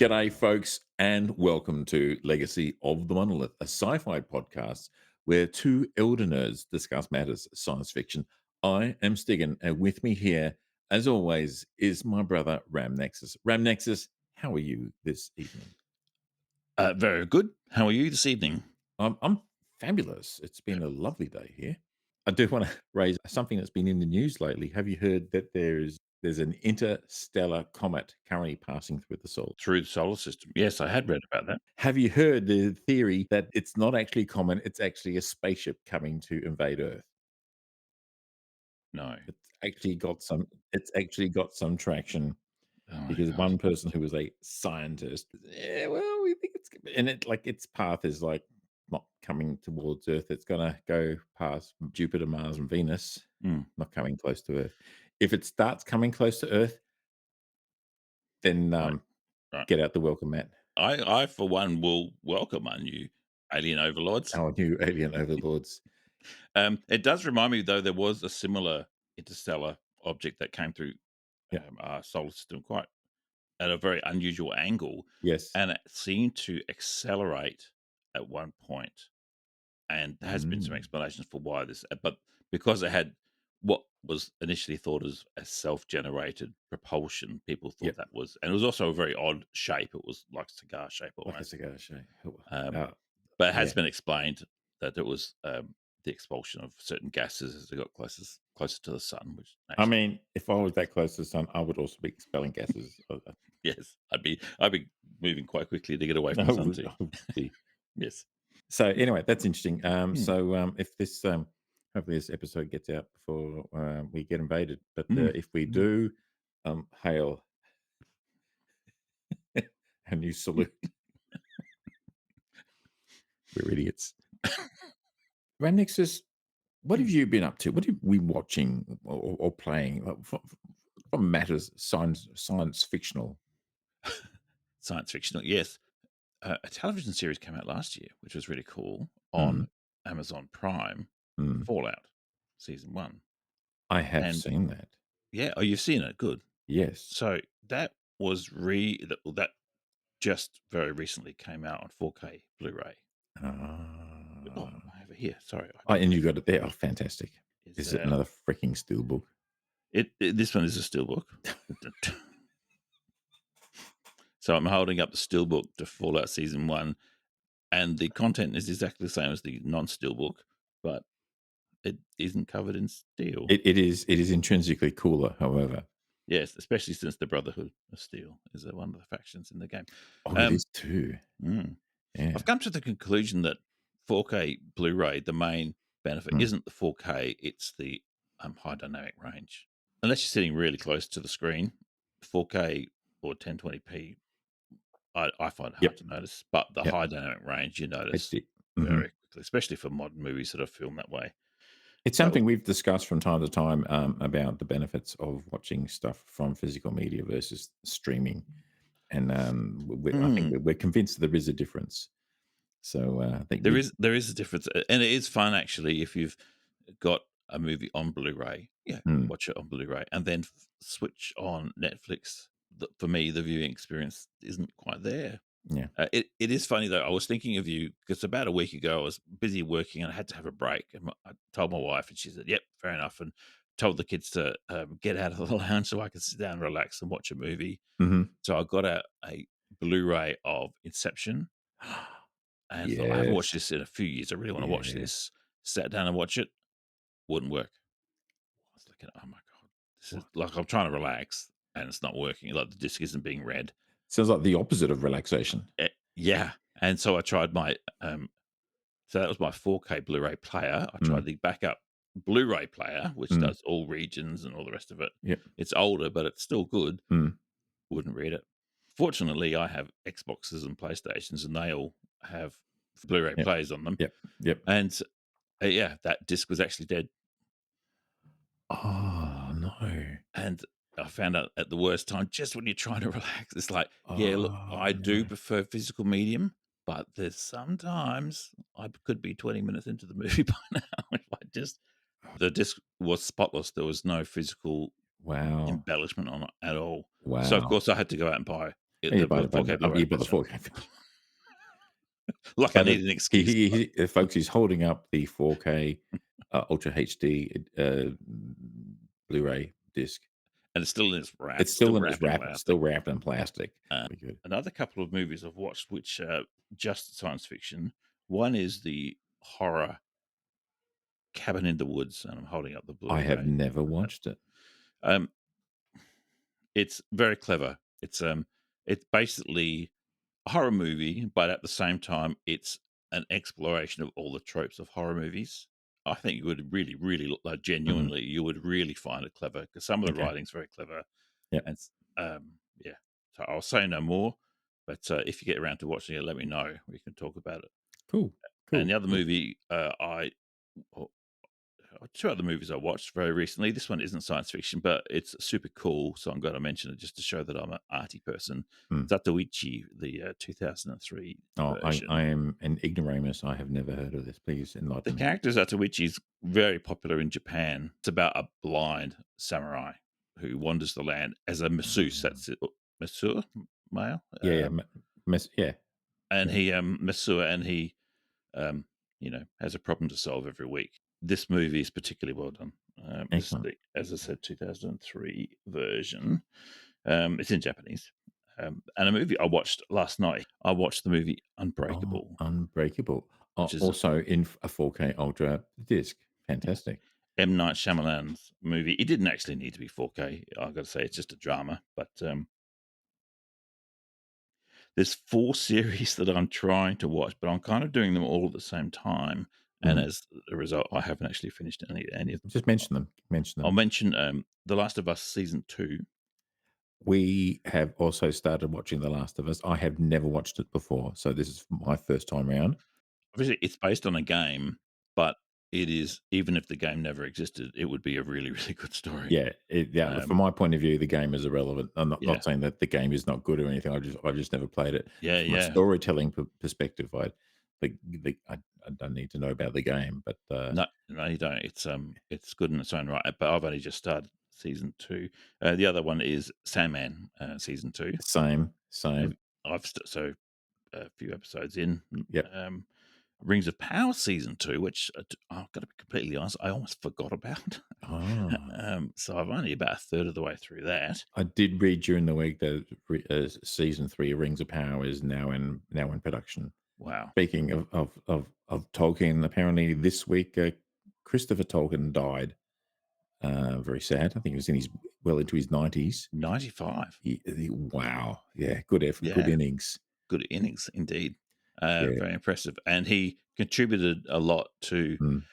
G'day, folks, and welcome to Legacy of the Monolith, a sci-fi podcast where two elder nerds discuss matters science fiction. I am Stigin, and with me here, as always, is my brother Ramnexus. Ramnexus, how are you this evening? Very good. How are you this evening? I'm fabulous. It's been a lovely day here. I do want to raise something that's been in the news lately. Have you heard that there's an interstellar comet currently passing through the solar? Through the solar system. Yes, I had read about that. Have you heard the theory that it's not actually common, it's actually a spaceship coming to invade Earth? No. It's actually got some traction Oh my because god. one person who was a scientist, "Yeah, well, we think it's and it like, its path is, like, not coming towards Earth, it's gonna go past Jupiter, Mars, and Venus, Mm, not coming close to Earth. If it starts coming close to Earth, then, right, right. get out the welcome mat. I for one will welcome our new alien overlords. Our new alien overlords." It does remind me though there was a similar interstellar object that came through Yeah. our solar system quite at a very unusual angle, Yes. and it seemed to accelerate at one point. And there has been some Mm. explanations for why this, but because it had what was initially thought as self-generated propulsion, people thought Yep. that was, and it was also a very odd shape. It was like cigar shape Like a almost, cigar shape. um, Oh, but it has yeah. been explained that it was the expulsion of certain gases as they got closer to the sun. Which I actually, mean, if I was that close to the sun, I would also be expelling gases. yes, I'd be moving quite quickly to get away from I the sun would, too. I would be. Yes. So anyway, that's interesting. Mm, If this, hopefully this episode gets out before we get invaded. But mm, if we mm. do, hail a new salute. We're idiots. Ramnexus, what have Mm. you been up to? What have we watching or playing from matters science fictional? Science fictional, yes. A television series came out last year, which was really cool Mm, on Amazon Prime, mm. Fallout season 1. I have And seen that. yeah, oh, you've seen it, good. Yes. So that was that just very recently came out on 4K Blu-ray. Oh, Ah. I have it here. Sorry, I Oh, do. and you got it there. Oh, fantastic. Is Is it another freaking steelbook? this one is a steelbook. So I'm holding up the steelbook to Fallout season 1, and the content is exactly the same as the non-steelbook, but it isn't covered in steel. It is intrinsically cooler, however. Yes, especially since the Brotherhood of Steel is one of the factions in the game. Oh, it Um, is too. mm. Yeah. I've come to the conclusion that 4K Blu-ray, the main benefit Mm. isn't the 4K; it's the high dynamic range. Unless you're sitting really close to the screen, 4K or 1020p, I find it hard Yep. to notice. But the Yep. high dynamic range, you notice HD. Mhm. very quickly, especially for modern movies that are filmed that way. It's That was something we've discussed from time to time, about the benefits of watching stuff from physical media versus streaming, and, I think mm. we're convinced there is a difference. So, I think There we is there is a difference, and it is fun actually if you've got a movie on Blu-ray. Yeah, mm, watch it on Blu-ray, and then switch on Netflix. For me, the viewing experience isn't quite there. yeah. It is funny though. I was thinking of you because about a week ago I was busy working and I had to have a break. And I told my wife, and she said, "Yep, fair enough." And told the kids to get out of the lounge so I could sit down, relax, and watch a movie. Mhm. So I got a Blu-ray of Inception and I thought, I haven't watched Yes. this in a few years. I really want to watch Yeah. this. Sat down and watch it. Wouldn't work. I was looking, oh my god, this is What? like I'm trying to relax and it's not working. Like the disc isn't being read. Sounds like the opposite of relaxation. Yeah, and so I tried my so that was my 4K Blu-ray player. I Mm, tried the backup Blu-ray player, which mm, does all regions and all the rest of it. yep, It's older, but it's still good. mm, Wouldn't read it. Fortunately, I have Xboxes and PlayStations, and they all have Blu-ray yep, players on them. yep, yep. And yeah, that disc was actually dead. Oh, no. And I found out at the worst time, just when you're trying to relax. It's like, yeah, look, Oh, I do no. prefer physical medium, but there's sometimes I could be 20 minutes into the movie by now. If I just, the disc was spotless. There was no physical Wow. embellishment on it at all. So, of Wow. course, I had to go out and buy Yeah, The 4K Blu-ray you buy the version. 4K. Like I Yeah, need an he excuse. he folks, he's holding up the 4K, Ultra HD, Blu-ray disc. And it's still in its wrap, It's still still in its wrapped in wrap. It's still plastic. wrapped in plastic. Uh, Very good. Another couple of movies I've watched which just science fiction. One is the horror Cabin in the Woods, and I'm holding up the I have Blu-ray. never watched it. Um, it's very clever. It's basically a horror movie, but at the same time, it's an exploration of all the tropes of horror movies. I think you would really, really, like, Mhm. genuinely, you would really find it clever because some of the Okay. writing's very clever, Yep. and yeah. So I'll say no more, but if you get around to watching it, let me know. We can talk about it. Cool. And Cool. the other Cool. movie two other movies I watched very recently. This one isn't science fiction, but it's super cool. So I'm going to mention it just to show that I'm an arty person. Mm. Zatoichi, the 2003 Oh, I version. am an ignoramus. I have never heard of this. Please The enlighten me. character Zatoichi is very popular in Japan. It's about a blind samurai who wanders the land as a masseuse. Mm. That's it. Masseur, male. Yeah, yeah, yeah, And yeah. he masseur, and he has a problem to solve every week. This movie is particularly well done. This is Excellent. as I said, 2003 version. It's in Japanese. And a movie I watched last night. I watched the movie Oh, Unbreakable, Unbreakable. which is Also in a 4K Ultra disc. Fantastic. M. Night Shyamalan's movie. It didn't actually need to be 4K. I've got to say, it's just a drama. But there's 4 series that I'm trying to watch, but I'm kind of doing them all at the same time. And Mm. as a result, I haven't actually finished any of them. Just mention them. Mention I'll them. mention The Last of Us season 2. We have also started watching The Last of Us. I have never watched it before, so this is my first time round. Obviously, it's based on a game, but it is, even if the game never existed, it would be a really, really good story. Yeah, yeah. From Um, my point of view, the game is irrelevant. I'm yeah, not saying that the game is not good or anything. I've just never played it. yeah, From a yeah. storytelling perspective, I don't need to know about the game, but No, no, you don't. It's good in its own right. But I've only just started season 2. The other one is Sandman season 2. same, Have- same. so a few episodes in. Yep. Um, Rings of Power season 2, which I've got to be completely honest, I almost forgot about. Ah, So I've only about a third of the way through that. I did read during the week that season 3 of Rings of Power is now in production. Wow, Speaking of Tolkien, apparently this week Christopher Tolkien died. Very sad. I think he was well into his 90s. 95. Wow. Yeah. Good effort. Good Yeah, innings. good innings indeed. Yeah. Very impressive, and he contributed a lot to Mm.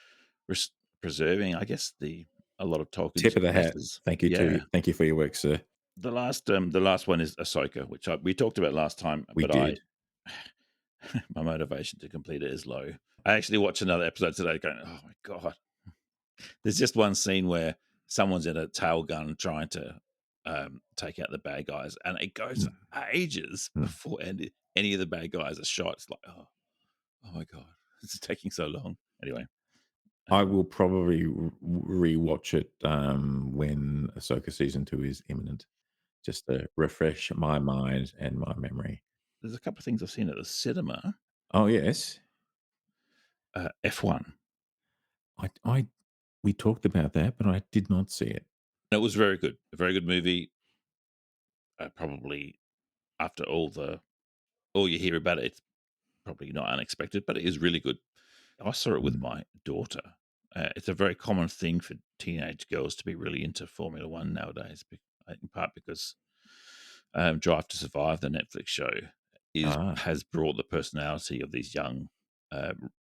res- preserving, I guess, the a lot of Tolkien's Tip of the hat. pieces. Thank you Yeah, thank you for your work, sir. the last one is Ahsoka, which we talked about last time, We but I did. my motivation to complete it is low. I actually watched another episode today, going, "Oh my god!" There's just one scene where someone's in a tail gun trying to take out the bad guys, and it goes Mm, for ages mm. before any of the bad guys are shot. It's like, oh my god, it's taking so long. Anyway, I um, will probably rewatch it when Ahsoka season 2 is imminent, just to refresh my mind and my memory. there's a couple of things I've seen at the cinema. Oh, yes. F1. I we talked about that, but I did not see it. It was very good, a very good movie. Probably after all you hear about it, it's probably not unexpected, but it is really good. I saw it with Mm. my daughter. It's a very common thing for teenage girls to be really into Formula One nowadays, in part because Drive to Survive, the Netflix show, is Ah, has brought the personality of these young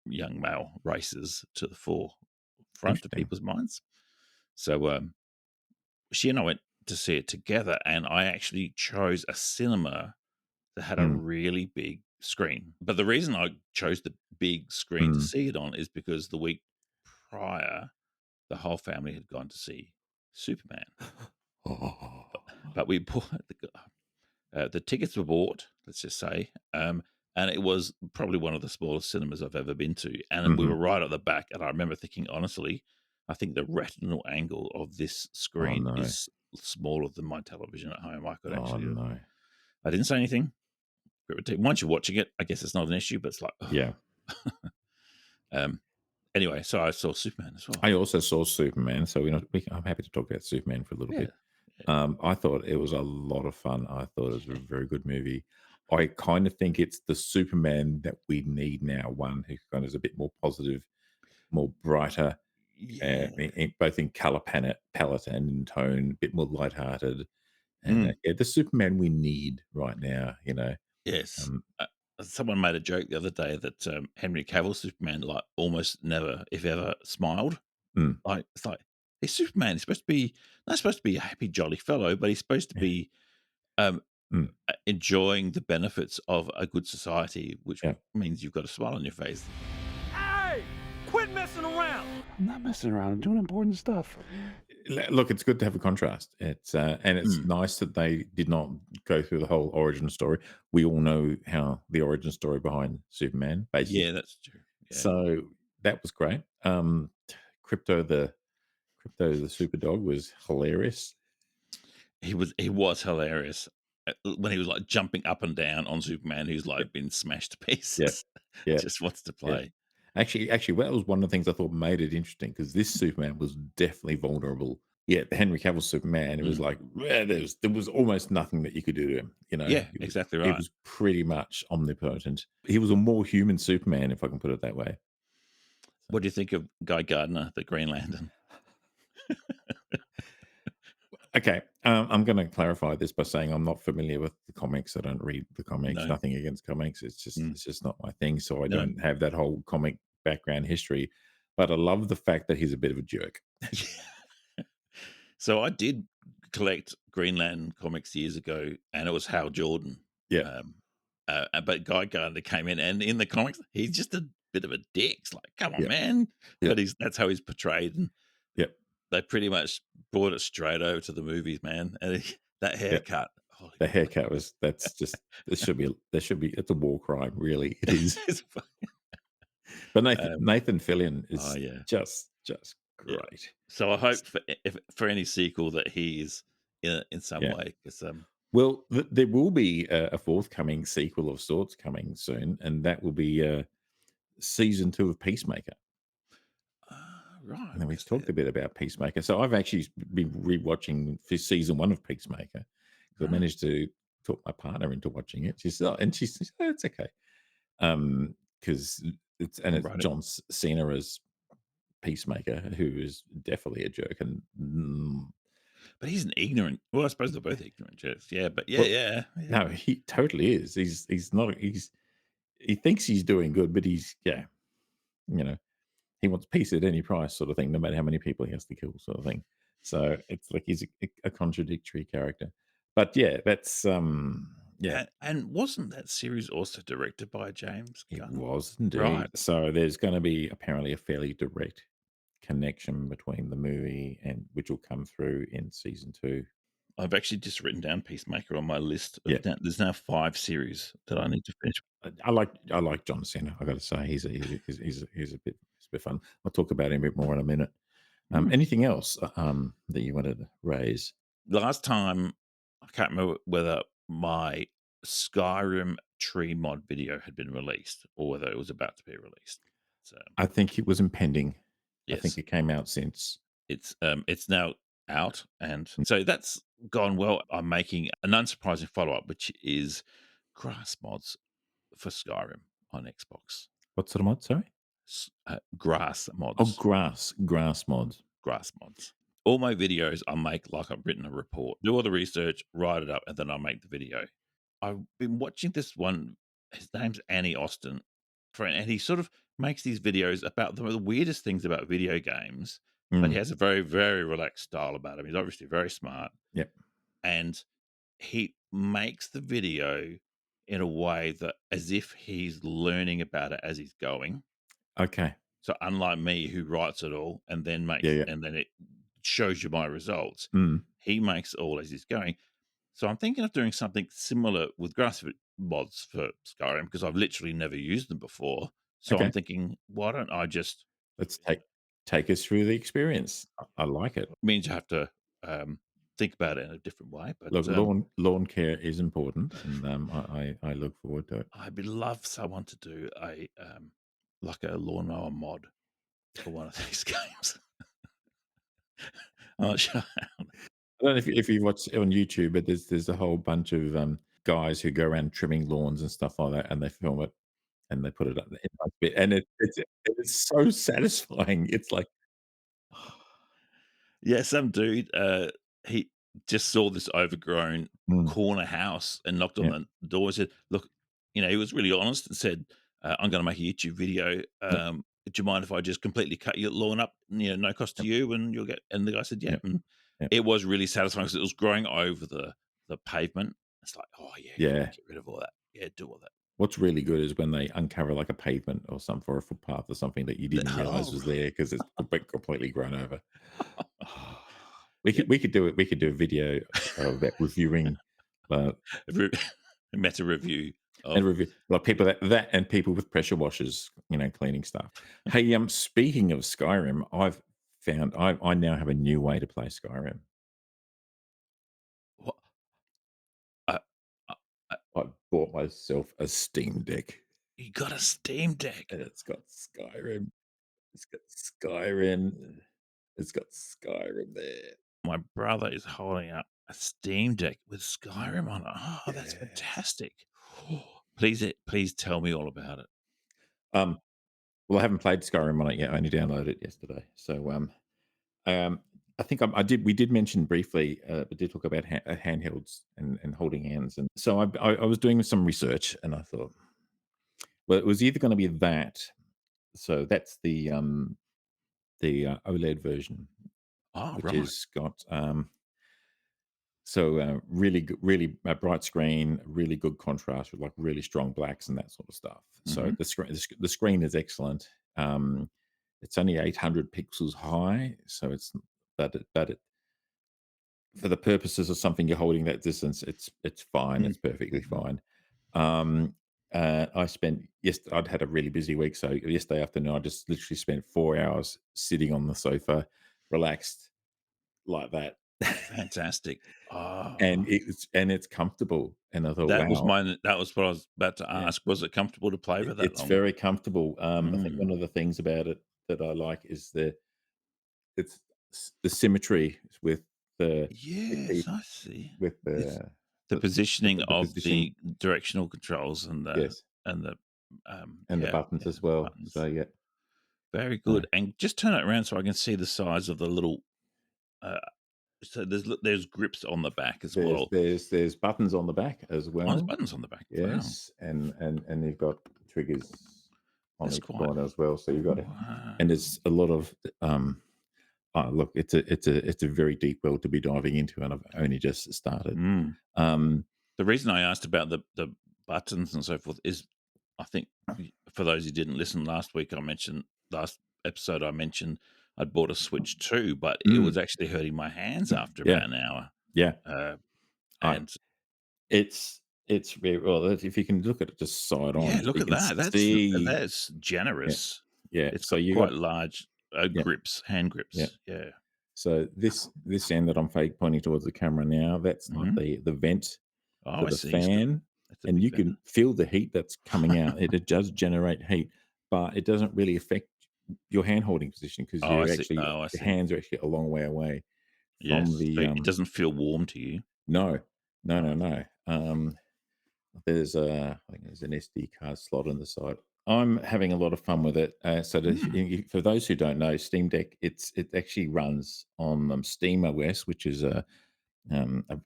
male racers to the forefront of interesting. people's minds. So she and I went to see it together, and I actually chose a cinema that had a Mm, really big screen. But the reason I chose the big screen to mm. see it on is because the week prior, the whole family had gone to see Superman. Oh. But we bought the tickets were bought, let's just say, and it was probably one of the smallest cinemas I've ever been to. And we were Mhm. right at the back. And I remember thinking, honestly, I think the retinal angle of this Oh, screen no. is smaller than my television at home. I could Oh, actually have no. I didn't say anything. Once you're watching it, I guess it's not an issue, but it's like, ugh. Yeah. Um, anyway, so I saw Superman as well. I also saw Superman, so I'm happy to talk about Superman for a little Yeah, bit. yeah, I thought it was a lot of fun. I thought it was a very good movie. I kind of think it's the Superman that we need now, one who kind of is a bit more positive, more brighter, yeah. both in color palette and in tone, a bit more lighthearted. And Mm, yeah, the Superman we need right now, yes. Um, Someone made a joke the other day that Henry Cavill Superman like almost never, if ever, smiled. mm, Like it's like he's Superman. He's supposed to be not supposed to be a happy, jolly fellow, but he's supposed to yeah, be um, mm, enjoying the benefits of a good society, which yeah. means you've got a smile on your face. Hey! Quit messing around! I'm not messing around. I'm doing important stuff. Look, it's good to have a contrast. It's Mm. nice that they did not go through the whole origin story. We all know how the origin story behind Superman, basically. Yeah, that's true. Yeah, So that was great. Crypto the Crypto the super dog was hilarious. he was hilarious when he was like jumping up and down on Superman, who's Yep, like been smashed to yeah, pieces. yeah, Just wants to yeah. play. Actually, that was one of the things I thought made it interesting because this Superman was definitely vulnerable. Yeah, the Henry Cavill Superman, it was Mm. like there was almost nothing that you could do to him. Yeah, He was exactly he right. was pretty much omnipotent. He was a more human Superman, if I can put it that way. What do you think of Guy Gardner, the Green Lantern? Okay, I'm going to clarify this by saying I'm not familiar with the comics. I don't read the comics. No, Nothing against comics. It's just mm, it's just not my thing. So I no. don't have that whole comic background history. But I love the fact that he's a bit of a jerk. So I did collect Green Lantern comics years ago, and it was Hal Jordan. Yeah, Um, but Guy Gardner came in, and in the comics, he's just a bit of a dick. It's like, come on, yeah, man. yeah, But that's how he's portrayed, and yeah, they pretty much brought it straight over to the movies, man. And that yeah. haircut, holy The moly! haircut was that's just there should be it's a war crime, really. It is. It's But um, Nathan Fillion oh is yeah, just yeah. great. So I hope for any sequel that he is in some Yeah. way, because Well, there will be a forthcoming sequel of sorts coming soon, and that will be season 2 of Peacemaker. right, And then we because talked a bit about Peacemaker. So I've actually been rewatching season 1 of Peacemaker because I right, managed to talk my partner into watching it. She says, "Oh, it's okay." Because it's right. John Cena as Peacemaker, who is definitely a jerk. And But he's an ignorant, well, I suppose they're both ignorant jerks, yeah, but yeah, well, yeah, yeah. no, he totally is. He's not. He thinks he's doing good, but you know, he wants peace at any price, sort of thing, no matter how many people he has to kill, sort of thing. So it's like he's a contradictory character. But yeah, that's yeah, And wasn't that series also directed by James it Gunn? was Right. indeed. So there's going to be apparently a fairly direct connection between the movie and which will come through in season 2. I've actually just written down Peacemaker on my list Yeah. of there's now 5 series that I need to finish. I like John Cena. I got to say he's a bit fun. I'll talk about him a bit more in a minute. Mm. Anything else that you wanted to raise? Last time, I can't remember whether my Skyrim tree mod video had been released or whether it was about to be released. So, I think it was impending. I think yes. it came out since. It's now out, and Mm. so that's gone well. I'm making an unsurprising follow up, which is grass mods for Skyrim on Xbox. What sort of mod? Sorry. Grass Oh, mods, grass mods. grass mods. All my videos I make like I've written a report, do all the research, write it up, and then I make the video. I've been watching this one. His name's Annie Austin, and he sort of makes these videos about the weirdest things about video games. But he Mm, has a very, very relaxed style about him. He's obviously very smart, yep. and he makes the video in a way that as if he's learning about it as he's going. Okay. So unlike me, who writes it all and then Yeah, yeah. it shows you my results, Mm, he makes it all as he's going. So I'm thinking of doing something similar with grass mods for Skyrim because I've literally never used them before. So I'm okay. thinking, why don't I just Let's take us through the experience. I like it. means you have to. Um, think about it in a different way. But Look, lawn care is important, and I look forward to it. I'd love someone to do a like a lawnmower mod for one of these games. I'm not sure. I don't know if you watch on YouTube, but there's a whole bunch of guys who go around trimming lawns and stuff like that, and they film it and they put it up in a bit, and it's so satisfying. It's like, Yeah, some dude, he just saw this overgrown mm, corner house and knocked on yeah, the door and said, "Look," he was really honest and said, "I'm going to make a YouTube video. yep, Do you mind if I just completely cut your lawn up? No cost to yep, you, and you'll get." And the guy said, "Yeah." yep, And yep, it was really satisfying because it was growing over the pavement. It's like, oh yeah, yeah. get rid of all that. Yeah, do all that. What's really good is when they uncover like a pavement or something for a footpath or something that you didn't realize Oh, was there because it's completely grown over. We yeah. could do it. We could do a video of that reviewing, uh, Re- Meta review and of review like people that and people with pressure washers, cleaning stuff. Hey, speaking of Skyrim, I've found I now have a new way to play Skyrim. what. Uh, uh, uh, I bought myself a Steam Deck, you got a Steam Deck. and it's got Skyrim. It's got Skyrim. It's got Skyrim there. My brother is holding up a Steam Deck with Skyrim on it. Oh, that's Yes. fantastic. Please tell me all about it. Um, well, I haven't played Skyrim on it yet. I only downloaded it yesterday. So, I think we did mention briefly, we did talk about handhelds and holding hands. And so I was doing some research and I thought, well, it was either going to be that. So that's the OLED version, Oh, which right. is got, really good, really bright screen, really good contrast with like really strong blacks and that sort of stuff. So Hmm. the screen is excellent. It's only 800 pixels high, so it's but it for the purposes of something you're holding that distance, it's fine. It's perfectly Mm-hmm. fine. I spent I'd had a really busy week, so yesterday afternoon I just literally spent 4 hours sitting on the sofa, relaxed like that. Fantastic. Oh, And it's comfortable, and I thought, that was "Wow." mine. That was what I was about to Yeah, ask. Was it comfortable to play for that it's long? very comfortable. I think Mm. one of the things about it that I like is it's the symmetry with the key Yes, I see. with It's the positioning the of position, the directional controls yes, and the and the buttons yeah, as well. So, buttons. yeah, Very so good. And just turn it around so I can see the size of the little. Uh, so there's grips on the back as well. there's buttons on the back as Oh, there's well. buttons on the back. Wow, Yes, and you've got triggers on that's each quite. corner as well. So you've got it, and Wow. there's a lot of look, it's a very deep well to be diving into, and I've only just started. Mm. Um, The reason I asked about the buttons and so forth is, I think for those who didn't listen last week, last episode I mentioned I'd bought a Switch 2, but it was mm, actually hurting my hands after yeah, about an hour. yeah. Uh, I and it's very well. If you can look at it just side yeah, on, look you at can that. see. That's Yeah, generous. yeah. It's So got you got quite large yeah, hand yeah. grips. Yeah. So this end that I'm fake pointing towards the camera now, that's like Hmm. the vent Oh, for I the see. It's got fan, that's a and big you fan. can feel the heat that's coming out. It does generate heat, but it doesn't really affect your hand holding position because Oh, I you're see. actually Oh, I your see. hands are actually a long way away from Yes. So the it doesn't feel warm to you. no, no, no, Oh. no. There's I think there's an SD card slot on the side. I'm having a lot of fun with it. Hmm. For those who don't know, Steam Deck, it actually runs on Steam OS, which is a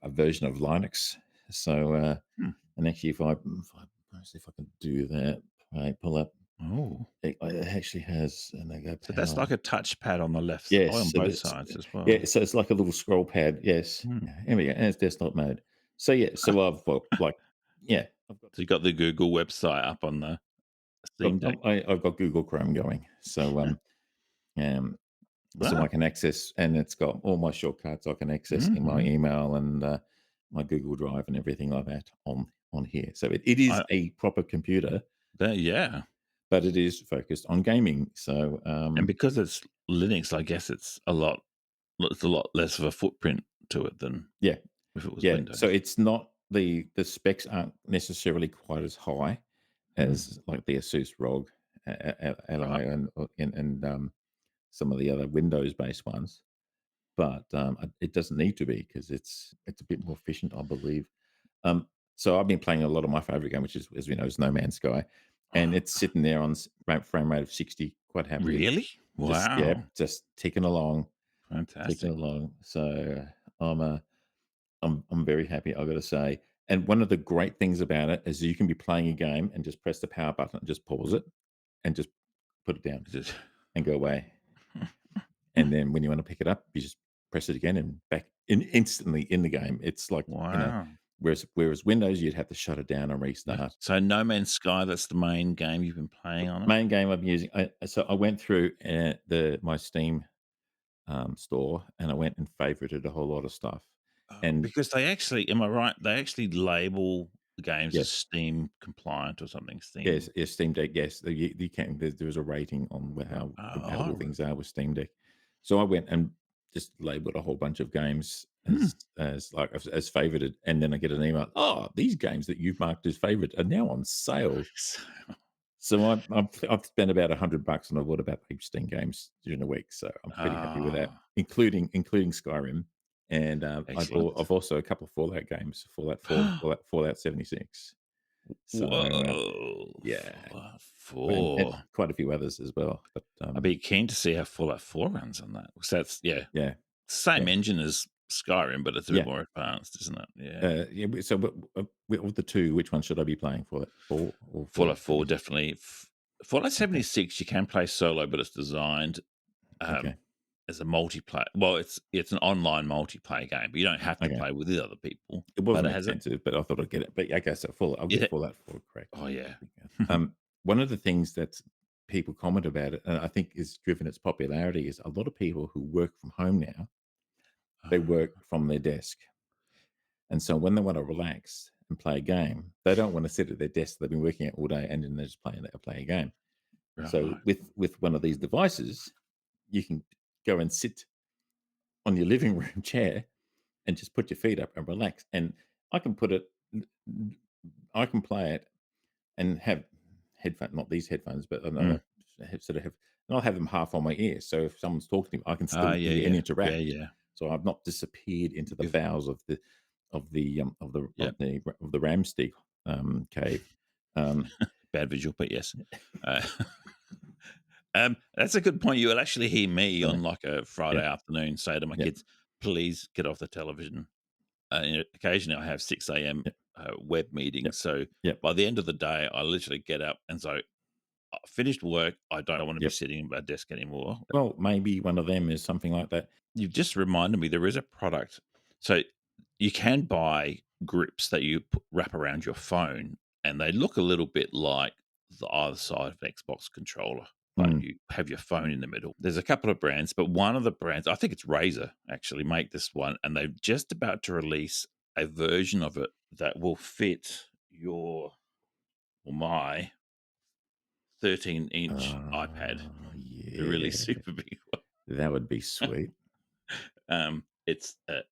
version of Linux. So, Hmm. and actually, let's see if I can do that. I pull up. Oh. It actually has, and I go So that's power. like a touchpad on the left Yes, on so both that's sides as yeah. well. So it's like a little scroll pad. Yes, Hmm. here we go. And it's desktop mode. So yeah, so I've got like yeah, I've got So you got the Google website up on the Steam Deck. I've got Google Chrome going. So um, so I Wow. can access, and it's got all my shortcuts I can access in my Hmm. email and my Google Drive and everything like that on here. So it is I a proper computer, there, yeah. but it is focused on gaming. So And because it's Linux, I guess it's a lot less of a footprint to it than Yeah, if it was yeah. So Windows. it's not the specs aren't necessarily quite as high Mm, as like the Asus ROG, right. Li, and some of the other Windows-based ones. But it doesn't need to be because it's a bit more efficient, I believe. Um, so I've been playing a lot of my favorite game, which is, as we know, is No Man's Sky, and Oh, it's sitting there on frame rate of 60 quite happily. really? Just yeah, Wow. just ticking along, ticking Fantastic. along. So I'm uh, I'm very happy. I've got to say. And one of the great things about it is you can be playing a game and just press the power button and just pause it and just put it down Is it and go away. And then when you want to pick it up, you just press it again and back instantly in the game. It's like, Wow. whereas Windows, you'd have to shut it down and Yeah. restart. So No Man's Sky, that's the main game you've been playing on it? Main game I'm using. So I went through the my Steam store and I went and favorited a whole lot of stuff. Oh, And because they actually, am I right? They actually label the games as yes, Steam compliant or something. yes, Steam. yes, Steam Deck. Yes, you can. There's a rating on how compatible Oh, things are with Steam Deck. So I went and just labeled a whole bunch of games hmm. as favorited, and then I get an email. Oh, these games that you've marked as favorite are now on sale. So I've spent about $100 and I bought about 15 games during the week. So I'm pretty happy with that, Ah, including Skyrim, and excellent. I've also a couple of Fallout games, Fallout 76. So Whoa, yeah, Fallout and 4. quite a few others as well. But I'd be keen to see how Fallout 4 runs on that. So that's, yeah, yeah, same yeah, engine as Skyrim, but it's a bit yeah, more advanced, isn't it? Yeah. yeah. So of the two, which one should I be playing for? That four or Fallout Fallout 4, 76? definitely. Fallout Okay, 76, you can play solo, but it's designed um, okay, as a multiplayer. Well, it's an online multiplayer game, but you don't have to okay. play with the other people. It But wasn't it has a expensive, but I thought I'd get it. But yeah, okay, so Fallout, I'll get it. Fallout 4, correct. Oh yeah. One of the things that people comment about it, and I think has driven its popularity, is a lot of people who work from home now, they work Ah, from their desk. And so when they want to relax and play a game, they don't want to sit at their desk they've been working at all day and then they're just playing a game. So right. with one of these devices, you can go and sit on your living room chair and just put your feet up and relax. And I can put it, I can play it and have headphone, not these headphones, but Mm. another sort of have, and I'll have them half on my ear. So if someone's talking to me, I can Ah, still yeah, hear and yeah, yeah, interact. yeah. So I've not disappeared into the You've, bowels of yeah, the Ram Stig cave. Um, bad visual, but yes. Uh, that's a good point. You will actually hear me so on like a yeah, Friday afternoon say to my yeah, kids, "Please get off the television." Occasionally, I have 6 a.m. yeah, Web yeah, meetings. So yeah, by the end of the day, I literally get up and so I finished work. I don't want to be yeah. sitting at my desk anymore. Well, maybe one of them is something like that. You've just reminded me there is a product. So you can buy grips that you wrap around your phone, and they look a little bit like the other side of an Xbox controller, but Mm. you have your phone in the middle. There's a couple of brands, but one of the brands, I think it's Razer, actually make this one, and they're just about to release a version of it that will fit your or my 13-inch iPad, the really Yeah, super big one. that would be sweet.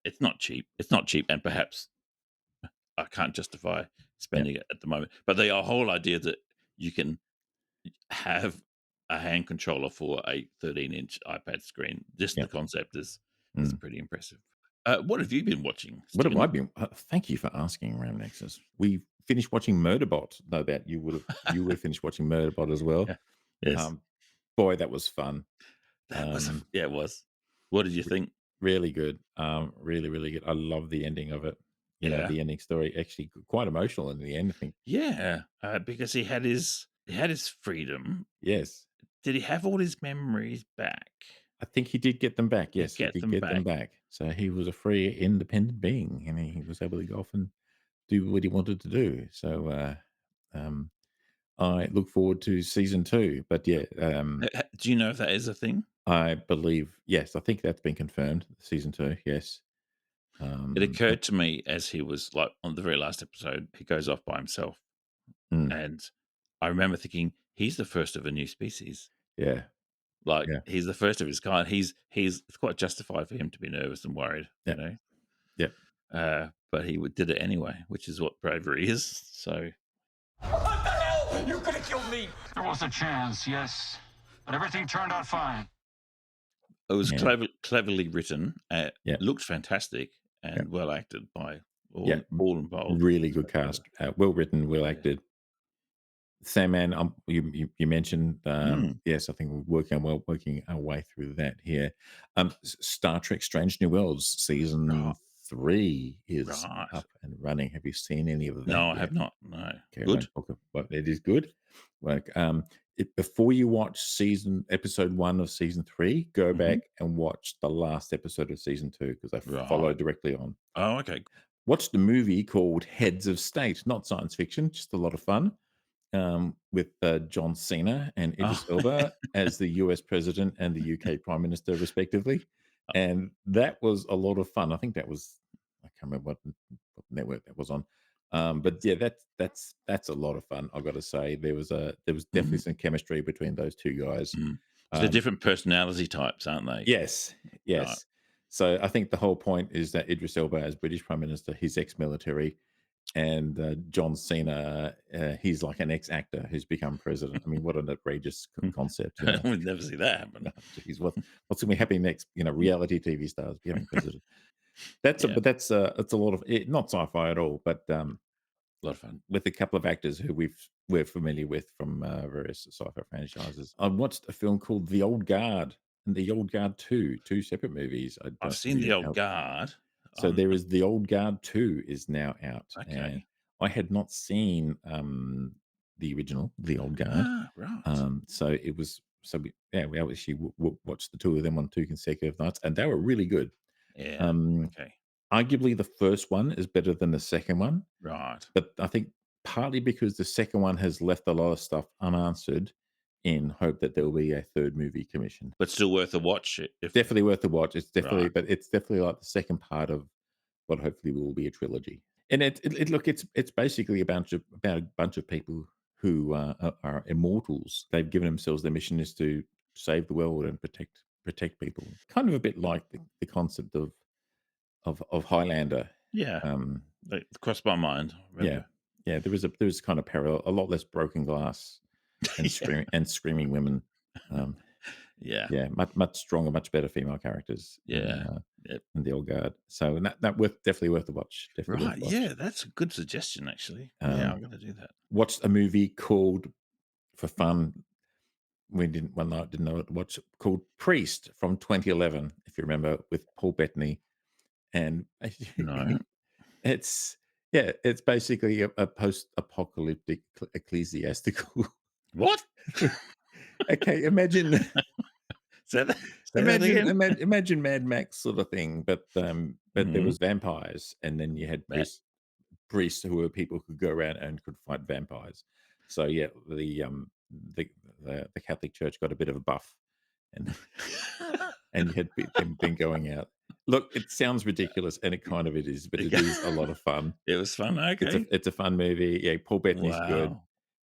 It's not cheap. It's not cheap, and perhaps I can't justify Yeah, spending it at the moment. But the whole idea that you can have a hand controller for a 13-inch iPad screen, just yeah. the concept is Mm. pretty impressive. What have you been watching, What have Stigin? I been? Thank you for asking, Ramnexus. We finished watching Murderbot. No doubt you would have finished watching Murderbot as well. Yeah. Yes, Um, Boy, that was fun. that was Um, yeah, it was. What did you re- think? Really good. Really, really good. I love the ending of it. Yeah, The ending story actually quite emotional in the end. I think. yeah, because he had his freedom. Yes, Did he have all his memories back? I think he did get them back. He Yes, he get did them get them back. back. So he was a free, independent being, and he was able to go off and do what he wanted to do. So um, I look forward to season two. But yeah, Do you know if that is a thing? I believe yes. I think that's been confirmed. Season two, yes. It And, occurred to me as he was like on the very last episode, he goes off by himself. mm, And I remember thinking, he's the first of a new species. yeah, Like yeah, he's the first of his kind. He's it's quite justified for him to be nervous and worried, yeah. Yep. But he did it anyway, which is what bravery is. So What the hell? You could have killed me. There was a chance, yes. But everything turned out fine. it was Yeah. cleverly written. Yep. Looked fantastic Yep. and well acted by Yeah. all involved. Really good cast. Well written, well Yeah. acted. Sandman, you mentioned, Mm, yes, I think working our way through that here. Star Trek: Strange New Worlds right. season 3 is Right. up and running. Have you seen any of that No, I yet? have not. No. Okay, I Good. won't talk about it. Is good. Like, before you watch episode 1 of season 3, go Hmm. back and watch the last episode of season 2 because they follow Right. directly on. Oh, okay. Watched the movie called Heads of State, not science fiction, just a lot of fun, with John Cena and Idris Oh, Elba as the US president and the UK prime minister, respectively. And that was a lot of fun. I think that was, I can't remember what network that was on. But yeah, that's a lot of fun. I've got to say, there was definitely mhm, some chemistry between those two guys. mm. So they're Um, different personality types, aren't they? yes, Right. yes. So I think the whole point is that Idris Elba as British prime minister, he's ex-military, and John Cena, he's like an ex-actor who's become president. I mean, what an outrageous concept, you know? We'd never see that happen. Jeez, what's going to be happening next? You know, reality TV stars becoming president. That's a Yeah, but that's it's a lot of not sci-fi at all, but a lot of fun. with a couple of actors who we're familiar with from various sci-fi franchises. I watched a film called The Old Guard and The Old Guard 2, two separate movies. I I've don't seen The Old know. Guard. So there is The Old Guard 2 is now out, and Okay. I had not seen, the original, The Old Guard. Ah, right. So it was so we actually watched the 2 of them on 2 consecutive nights, and they were really good. Yeah. Um, Okay. Arguably, the first one is better than the second one, Right. but I think partly because the second one has left a lot of stuff unanswered in hope that there will be a 3rd movie commissioned. But still worth a watch if Definitely worth the watch. right. It's definitely like the second part of what hopefully will be a trilogy. And look, it's basically about a bunch of people who are immortals. They've given themselves their mission is to save the world and protect people. Kind of a bit like the concept of Highlander. Yeah. Um, That crossed my mind. I yeah, remember. yeah. There was kind of parallel. A lot less broken glass and Yeah. screaming women. Um, Yeah. yeah, much stronger, much better female characters Yeah. Yep. in the Old Guard. So and that definitely worth the watch. Definitely worth Right. the watch. Yeah, that's a good suggestion actually. Yeah, Um, I'm gonna do that. Watched a movie called for fun. We didn't one night didn't know what to watch called Priest from 2011, if you remember, with Paul Bettany, and No. it's yeah, it's basically a post-apocalyptic ecclesiastical. What? Okay, imagine Say that say that again? imagine Mad Max sort of thing, but there Mhm. was vampires, and then you had Matt. priests who were people who could go around and could fight vampires. So yeah, the the Catholic Church got a bit of a buff, and and you had them been going out. Look, it sounds ridiculous, and it kind of it is, but it is a lot of fun. It was fun, okay. It's a fun movie. Yeah, Paul Bettany's good.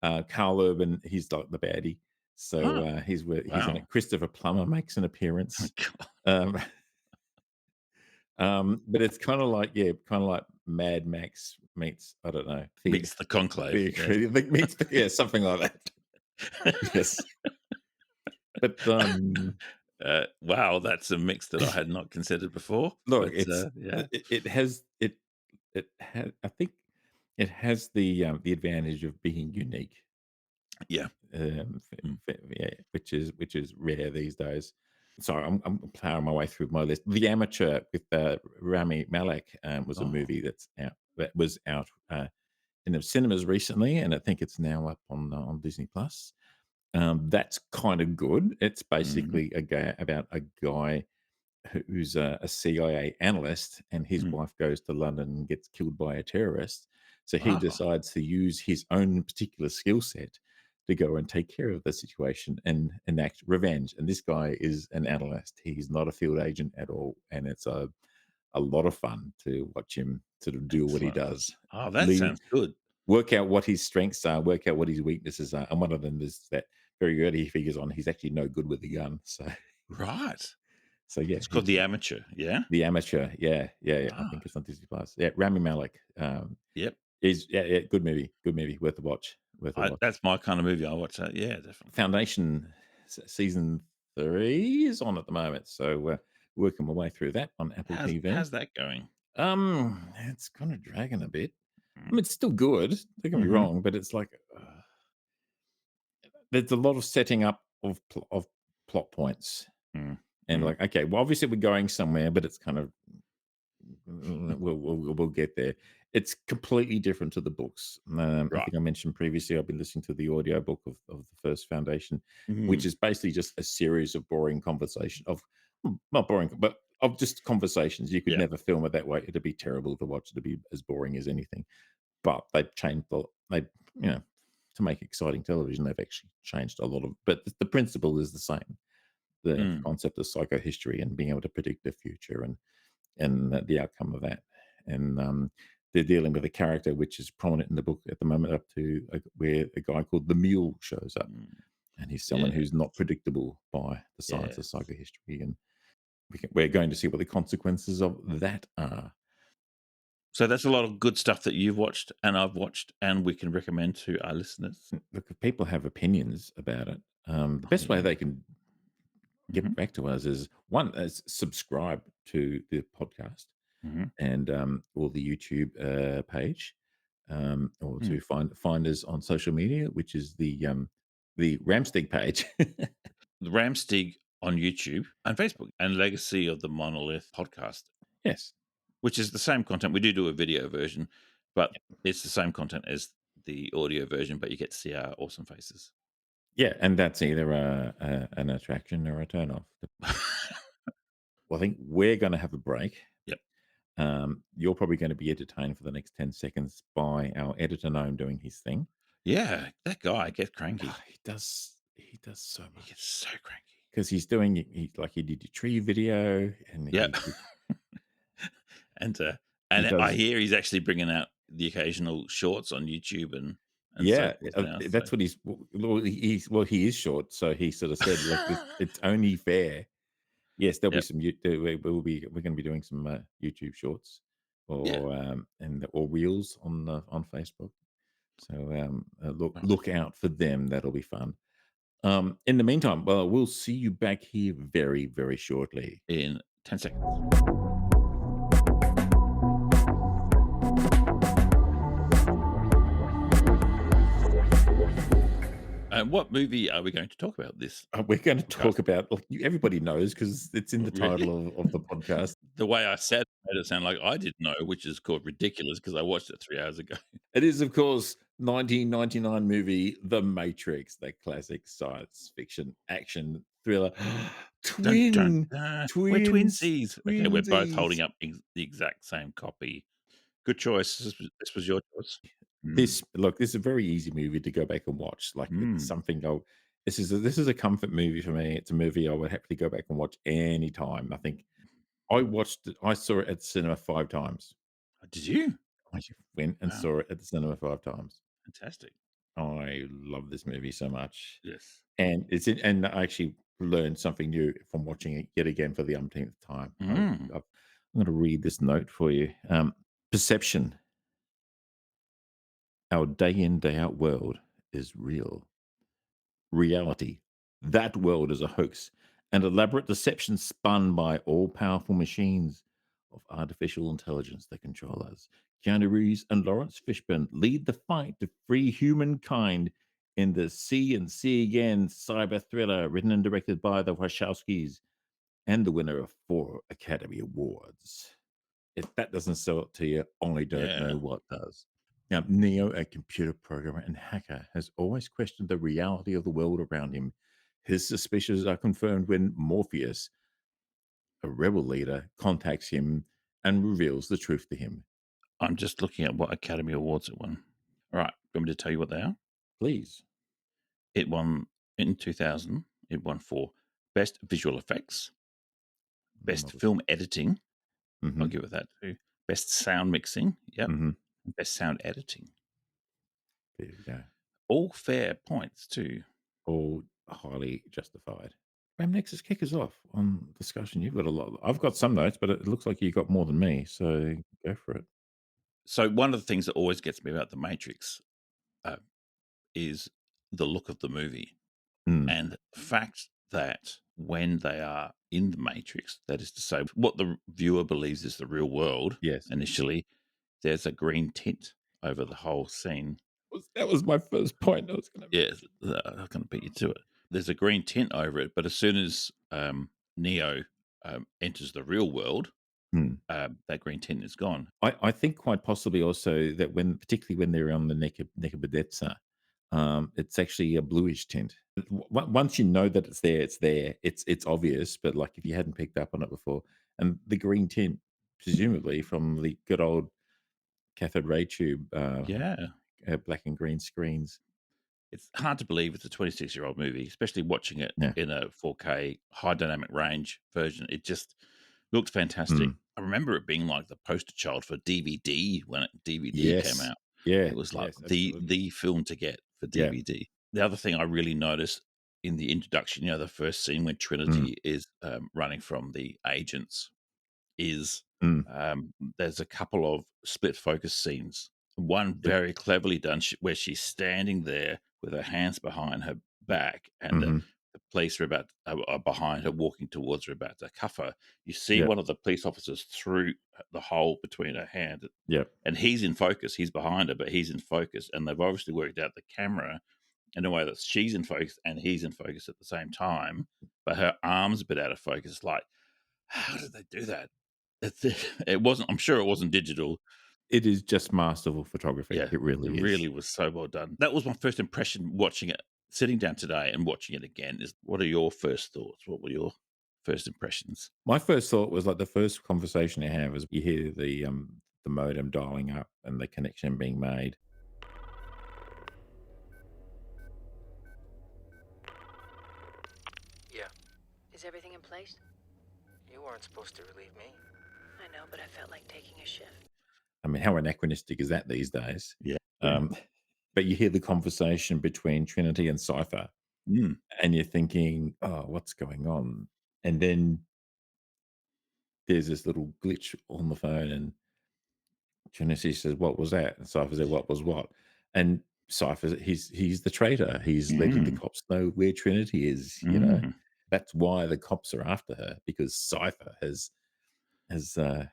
Wow. Carl Urban, he's like the baddie. So Huh. he's in it. Wow. Christopher Plummer makes an Oh appearance. god. Um, but it's kind of like Mad Max meets I don't know Meets the conclave, yes. meets yeah something like that. Yes, but Wow, that's a mix that I had not considered before, look, but, it's yeah. it has I think it has the advantage of being unique. Yeah. Mm. Yeah, which is rare these days. Sorry, I'm plowing my way through my list. The Amateur with Rami Malek was a Oh, movie that was out in the cinemas recently, and I think it's now up on Disney Plus. That's kind of good. It's mhm, basically a guy about a guy who's a CIA analyst, and his mm. wife goes to London and gets killed by a terrorist. So he Oh, decides to use his own particular skill set to go and take care of the situation and enact revenge. And this guy is an analyst; he's not a field agent at all, and it's a lot of fun to watch him sort of do what he excellent. does. Oh, that Lead, sounds good. work out what his strengths are, work out what his weaknesses are, and one of them is that very early he figures on he's actually no good with a gun. So Right. So yeah, It's called The Amateur. Yeah. the amateur. Yeah. I Ah, think it's on Disney Plus. Yeah, Rami Malek. yep. Is yeah, good movie, worth a watch, worth a watch. That's my kind of movie. I watch that. Yeah, definitely. Foundation season 3 is on at the moment, so working my way through that on Apple TV. How's that going? It's kind of dragging a bit. I Mm. mean, it's still good. Don't get me Mhm. wrong, but it's like there's a lot of setting up of plot points, Mm. and Mm. like, okay, well, obviously we're going somewhere, but it's kind of we'll get there. It's completely different to the books. I Right. think I mentioned previously I've been listening to the audio book of the first Foundation, which Mhm. is basically just a series of boring conversation of not boring, but of just conversations. You could Yeah. never film it that way. It'd be terrible to watch. It'd be as boring as anything. But they've changed they to make exciting television, they've actually changed a lot of but the principle is the same. The Mm. concept of psychohistory and being able to predict the future and the outcome of that. And they're dealing with a character which is prominent in the book at the moment, up to where a guy called the Mule shows up, Mm. and he's someone Yes. who's not predictable by the science of Yes. psychohistory, and we're going to see what the consequences of that are. So that's a lot of good stuff that you've watched and I've watched, and we can recommend to our listeners. Look, if people have opinions about it, the Oh best way yeah. they can Mhm. get back to us is subscribe to the podcast Mhm. and or the YouTube page, or Mm. to find us on social media, which is the Ramstig page. The Ramstig on YouTube and Facebook, and Legacy of the Monolith podcast, Yes, which is the same content. We do a video version, but it's the same content as the audio version, but you get to see our awesome faces. yeah, and that's either an attraction or a turn off. Well, I think we're going to have a break. Yep. You're probably going to be entertained for the next 10 seconds by our editor gnome doing his thing. Yeah, that guy gets cranky. He does so He gets much so cranky. because he's doing like he did your tree video, and Yeah. he and he and I does. hear he's actually bringing out the occasional shorts on YouTube and so Yeah, forth now. So that's what he is short, so he sort of said, "Look, it's only fair." Yes, there'll be yep. some we're gonna be doing some, YouTube Shorts Yeah. or Reels on Facebook. So, Right. look out for them, that'll be fun. In the meantime, well, we'll see you back here very, very shortly. In 10 seconds. And what movie are we going to talk about this We're gonna podcast? talk about look, everybody knows because it's in the Really? title of the podcast. The way I said it made it sound like I didn't know, which is called ridiculous because I watched it 3 hours ago. It is, of course, 1999 movie The Matrix, that classic science fiction action thriller. Dun, dun, Twin, dun. We're twins, twinsies. Okay, we're both twinsies. holding up the exact same copy. Good choice. This was your choice. Mm. This is a very easy movie to go back and watch. Like it's Mm. something this is a comfort movie for me. It's a movie I would happily go back and watch anytime. I think I saw it at the cinema 5 times. Did you? I went and Wow, saw it at the cinema 5 times. fantastic. I love this movie so much. Yes. And I actually learned something new from watching it yet again for the umpteenth time. Mm. I'm going to read this note for you. Perception, our day in, day out world is real. Reality, that world is a hoax, an elaborate deception spun by all powerful machines of artificial intelligence that control us. Keanu Reeves and Lawrence Fishburne lead the fight to free humankind in the See and See Again cyber thriller, written and directed by the Wachowskis and the winner of 4 Academy Awards. If that doesn't sell it to you, I don't Yeah. know what does. Now, Neo, a computer programmer and hacker, has always questioned the reality of the world around him. His suspicions are confirmed when Morpheus, a rebel leader, contacts him and reveals the truth to him. I'm just looking at what Academy Awards it won. All right. Want me to tell you what they are? Please. It won in 2000. It won for Best Visual Effects, Best Film Editing. I'll Mm-hmm. give it that too. Best Sound Mixing. Yep. Mm-hmm. Best Sound Editing. There you go. All fair points too. All highly justified. Ramnexus, kick us off on discussion. You've got a lot. I've got some notes, but it looks like you got more than me. So go for it. So one of the things that always gets me about The Matrix uh, is the look of the movie Mm, and the fact that when they are in the Matrix, that is to say, what the viewer believes is the real world yes. initially, there's a green tint over the whole scene. That was my first point I was going to Yeah, make. I'm going to beat you to it. There's a green tint over it, but as soon as Neo enters the real world, Hmm. that green tint is gone. I think quite possibly also that particularly when they're on the Nekabedetza, it's actually a bluish tint. Once you know that it's there, it's there. It's obvious, but like if you hadn't picked up on it before, and the green tint, presumably from the good old cathode ray tube, Yeah. black and green screens. It's hard to believe it's a 26-year-old movie, especially watching it Yeah. in a 4K high dynamic range version. It just looked fantastic. Mm. I remember it being like the poster child for DVD when DVD came Yes. out. Yeah. It was like Yes. the Absolutely. the film to get for Yeah. DVD. The other thing I really noticed in the introduction, the first scene when Mm. Trinity is running from the agents is Mm. there's a couple of split focus scenes. One Yep. very cleverly done where she's standing there with her hands behind her back, and Hmm. the police are behind her, walking towards her, about to cuff her. You see Yep. one of the police officers through the hole between her hand, Yep. and he's in focus. He's behind her, but he's in focus, and they've obviously worked out the camera in a way that she's in focus and he's in focus at the same time, but her arms a bit out of focus. Like, how did they do that? It wasn't. I'm sure it wasn't digital. It is just masterful photography. Yeah, It it really is. really was so well done. That was my first impression watching it. Sitting down today and watching it again is, what are your first thoughts? What were your first impressions? My first thought was like the first conversation you have is you hear the modem dialing up and the connection being made. Yeah, Is everything in place? you weren't supposed to relieve me. I know, but I felt like taking a shift. I mean, how anachronistic is that these days? Yeah. Um, but you hear the conversation between Trinity and Cypher, Mm, and you're thinking, "Oh, what's going on?" And then there's this little glitch on the phone, and Trinity says, "What was that?" And Cypher said, "What was what?" And Cypher, he's the traitor. He's letting the mm, cops know where Trinity is. mm. That's why the cops are after her, because Cypher has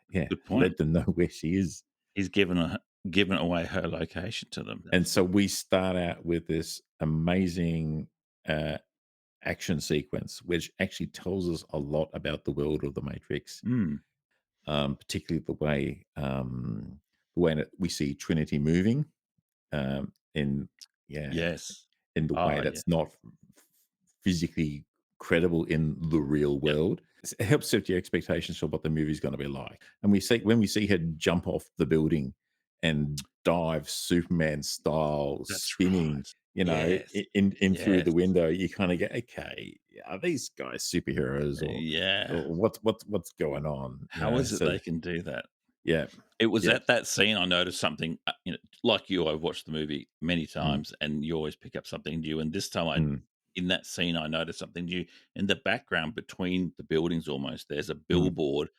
yeah, Good point. let them know where she is. He's given away her location to them. And so we start out with this amazing uh, action sequence, which actually tells us a lot about the world of the Matrix, Mm, particularly the way that we see Trinity moving, in yeah, yes. in the way Oh, yeah. that's not physically credible in the real Yep. world. It helps set your expectations for what the movie's going to be like. And when we see her jump off the building and dive Superman style, That's spinning, right. Yes. in through Yes. the window, you kind of go, okay, are these guys superheroes Yeah. or what's going on? How is it So they can do that? yeah, It was yeah, at that scene I noticed something, like you, I've watched the movie many mm, times and you always pick up something new. And this time mm, in that scene, I noticed something new. In the background between the buildings almost, there's a mm. billboard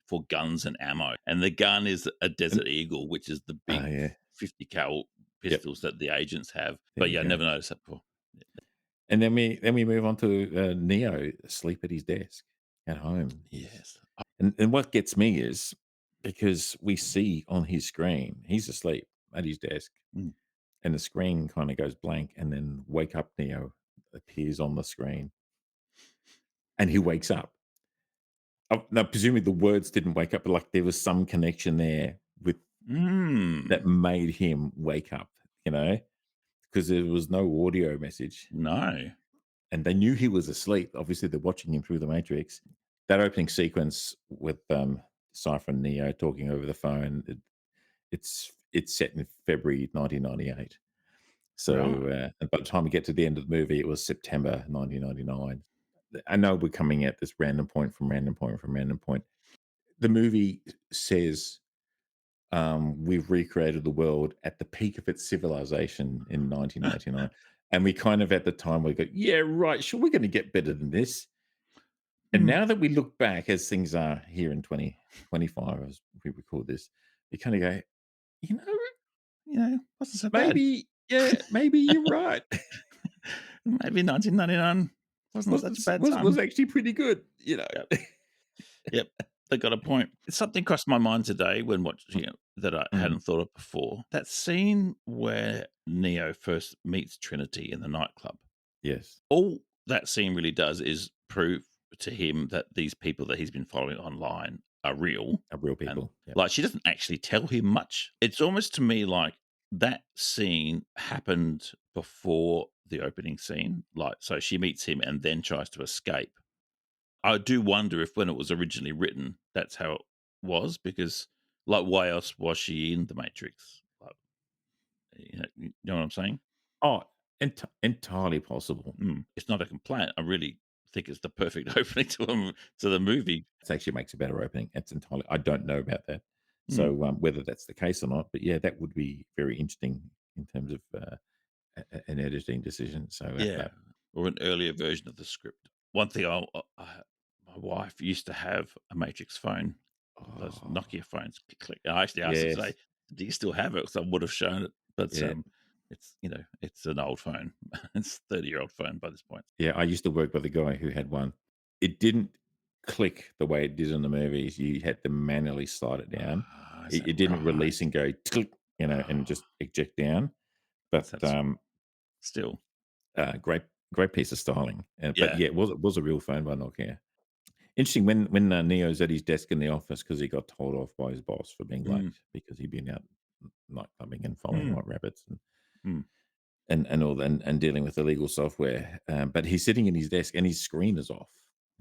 for guns and ammo. And the gun is a And, Desert Eagle, which is the oh big yeah, 50 cal yep, pistols that the agents have. there But you yeah, I go. never noticed that before. And then we move on to Neo asleep at his desk at home. Yes. And what gets me is because we see on his screen he's asleep at his desk, Mm. and the screen kind of goes blank, and then wake up Neo appears on the screen, and he wakes up. Now, presumably the words didn't wake up, but like there was some connection there with that Mm. made him wake up, because there was no audio message. No. And they knew he was asleep. Obviously, they're watching him through the Matrix. That opening sequence with Cypher and Neo talking over the phone, it's set in February 1998. So, Right. and by the time we get to the end of the movie, it was September 1999. I know we're coming at this random point from random point from random point. The movie says we've recreated the world at the peak of its civilization in 1999. And we kind of at the time we go, yeah, right, sure, we're going to get better than this. And Mm. now that we look back as things are here in 2025 as we record this, you kind of go, you know, Wasn't so bad. maybe, yeah, maybe you're right. Maybe 1999 wasn't such a bad Was time. actually pretty good, Yep. Yep. They got a point. Something crossed my mind today when watching it that I Mm, hadn't thought of before. That scene where Neo first meets Trinity in the nightclub. yes, All that scene really does is prove to him that these people that he's been following online are real. real And people. Yeah. like, she doesn't actually tell him much. It's almost to me like that scene happened before the opening scene. Like, so she meets him and then tries to escape. I do wonder if when it was originally written, that's how it was, because like, why else was she in the Matrix? Like, you know what I'm saying? Oh, entirely possible. It's not a complaint. I really think it's the perfect opening to the movie. It actually makes a better opening. It's entirely. I don't know about that. Mm, So whether that's the case or not, but yeah, that would be very interesting in terms of an editing decision. So yeah, or an earlier version of the script. One thing, my wife used to have a Matrix phone, those oh, Nokia phones. Click, click. I actually asked her yes, today, "Do you still have it?" Because I would have shown it, but yeah, it's it's an old phone. It's 30-year-old phone by this point. yeah. I used to work with a guy who had one. It didn't click the way it did in the movies. You had to manually slide it down. Ah, is that It didn't right? release and go click, and Oh, just eject down. But that's still, great piece of styling. But yeah. yeah, it was a real phone by Nokia. Interesting when Neo's at his desk in the office because he got told off by his boss for being late Mm, because he'd been out night clubbing and following mm, white rabbits mm. and all and dealing with illegal software. But he's sitting in his desk and his screen is off.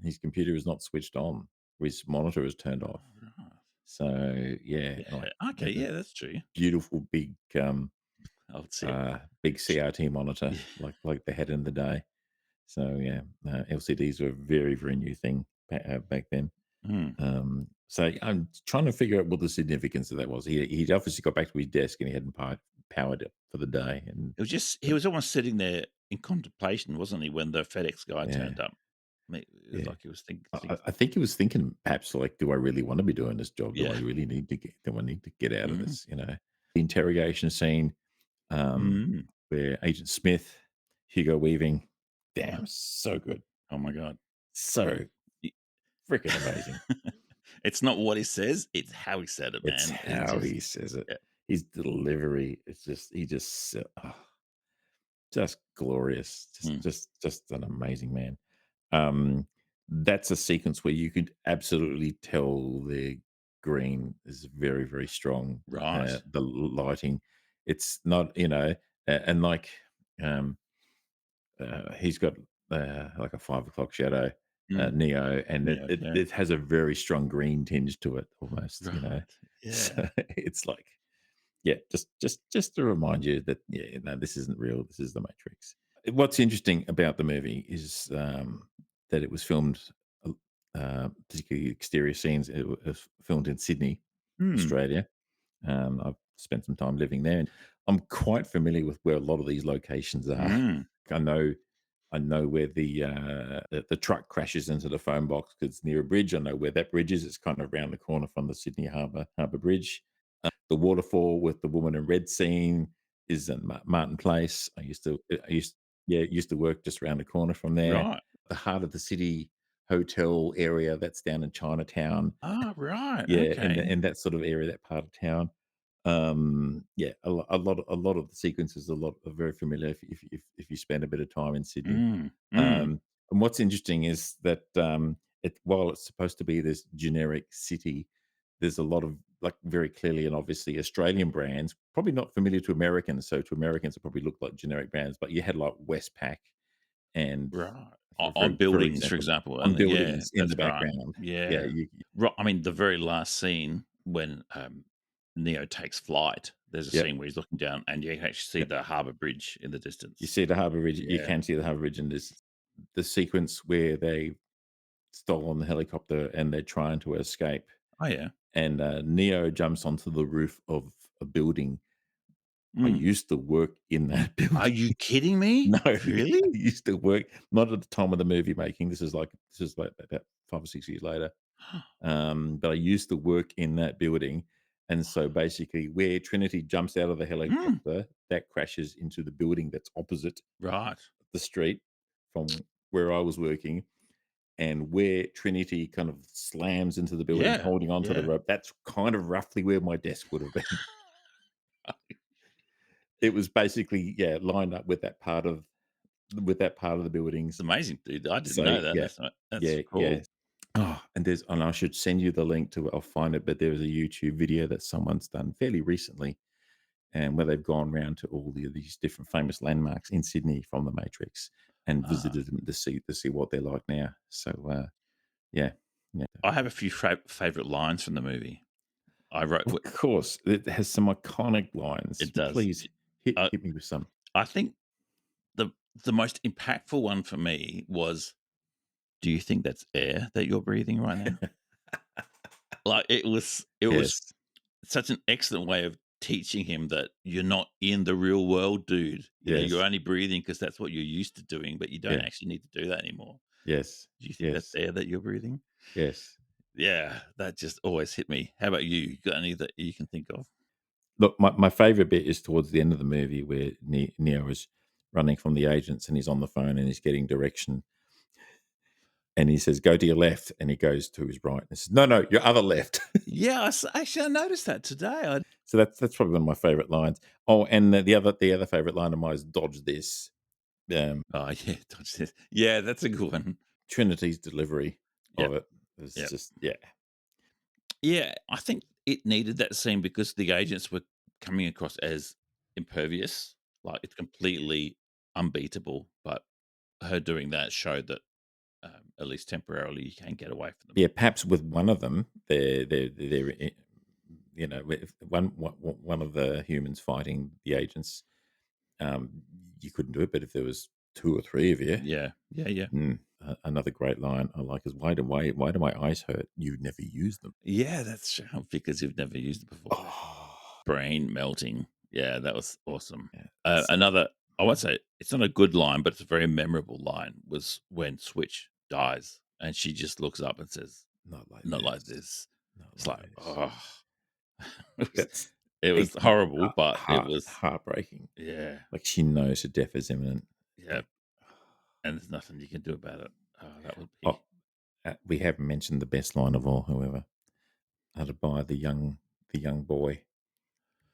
His computer is not switched on. His monitor is turned off. Oh, right. So yeah, Yeah. like Okay. the Yeah, that's true. beautiful I would see it. big CRT monitor Yeah. like they had in the day. So yeah, LCDs were a very very new thing back then. Mm. So I'm trying to figure out what the significance of that was. He obviously got back to his desk and he hadn't powered it for the day, and It was just he was almost sitting there in contemplation, wasn't he, when the FedEx guy yeah, turned up? It was yeah. like he was I think he was thinking perhaps like, do I really want to be doing this job? Do I yeah. really need to get? Do I need to get out of Mm, this? The interrogation scene um, mm. where Agent Smith, Hugo Weaving, Uh, damn, so good, oh my god. so Y- freaking amazing. It's not what he says; it's how he said it, It's man. It's how just he says it. yeah. His delivery. It's just just glorious. Mm. Just an amazing man. Um, that's a sequence where you could absolutely tell the green is very, very strong. Right. The lighting, it's not, and like um, he's got like a 5 o'clock shadow, Mm. Neo, and Yeah. Yeah. it has a very strong green tinge to it, almost. Right. Yeah. So it's like, yeah, just to remind you that yeah, no, this isn't real. This is the Matrix. What's interesting about the movie is that it was filmed, particularly exterior scenes. It was filmed in Sydney, Hmm. Australia. I've spent some time living there, and I'm quite familiar with where a lot of these locations are. Mm. I know, I know where the truck crashes into the phone box because it's near a bridge. I know where that bridge is. It's kind of around the corner from the Sydney Harbour Bridge. The waterfall with the woman in red scene is in Martin Place. Used to work just around the corner from there. Right. The heart of the city hotel area that's down in Chinatown. Ah. Right. Yeah, Okay. in that sort of area, that part of town. Yeah, a lot of the sequences, are very familiar if you spend a bit of time in Sydney. Mm. Mm. Um, and what's interesting is that while it's supposed to be this generic city, there's a lot of like very clearly and obviously Australian brands, probably not familiar to Americans. So to Americans, it probably looked like generic brands, but you had like Westpac and Right. On for buildings, for example, example, on and yeah, buildings in that's the right. background. Yeah, Yeah. Right. I mean, the very last scene when Neo takes flight, there's a yep, scene where he's looking down, and you can actually see yep. the harbour bridge in the You distance. see the Harbour Bridge. You Yeah. can see the Harbour Bridge, and there's the sequence where they stole on the helicopter and they're trying to escape. Oh yeah. And Neo jumps onto the roof of a building I Mm. used to work in that Are building. you kidding me? No, I Really? used to work not at the time of the movie making. This is like about 5 or 6 years later. But I used to work in that building, and so basically, where Trinity jumps out of the Mm. helicopter, that crashes into the building that's opposite Right. the street from where I was working, and where Trinity kind of slams into the building, Yeah. holding onto the Yeah. rope. That's kind of roughly where my desk would have been. It was basically, yeah, lined up with that part of the It's buildings. amazing, dude. I didn't So know that. yeah, That's yeah, yeah. cool. Oh, and I should send you the link to it. I'll find it, but there was a YouTube video that someone's done fairly recently, and where they've gone around to all these different famous landmarks in Sydney from the Matrix and Ah. visited them to see what they're like now. So yeah, yeah. I have a few favorite lines from the movie. I wrote Of course, it has some iconic lines. it does. Please hit Uh, hit me with some. I think the the most impactful one for me was, "Do you think that's air that you're breathing right now?" Like it was Yes, such an excellent way of teaching him that you're not in the real world, dude. You know, you're yes, only breathing because that's what you're used to doing, but you don't yeah, actually need to do that anymore. yes, Do you think that's yes, air that you're breathing? yes. Yeah, that just always hit me. How about you? You got any that you can think of? Look, my favorite bit is towards the end of the movie where Neo is running from the agents and he's on the phone and he's getting direction. And he says, "Go to your left," and he goes to his right. And he says, "No, no, your other left." Yeah, actually, I noticed that today. So that's probably one of my favorite lines. Oh, and the other favorite line of mine is "Dodge this." Oh yeah, yeah, that's a good one. Trinity's delivery Yeah, of it was yeah, just, yeah, yeah. I think it needed that scene because the agents were coming across as impervious, like it's completely unbeatable. But her doing that showed that at least temporarily you can get away from them. yeah. Perhaps with one of them, with one of the humans fighting the agents, you couldn't do it. But if there was two or three of you, Yeah, yeah, yeah, another great line I like is, "Why do my eyes hurt? You never use them." yeah. That's true, because you've never used it before. Oh, Brain melting. Yeah, that was awesome. yeah. So Another, I won't say it's not a good line, but it's a very memorable line, was when Switch dies and she just looks up and says, not like "Not like this. this." Not It's like like, this. oh, it was, That's it was deeply horrible, but it was, heartbreaking. yeah, Like she knows her death is imminent. yeah, Like, and there's nothing you can do about it. That would oh, be, we haven't mentioned the best line of all, however, uttered by the young boy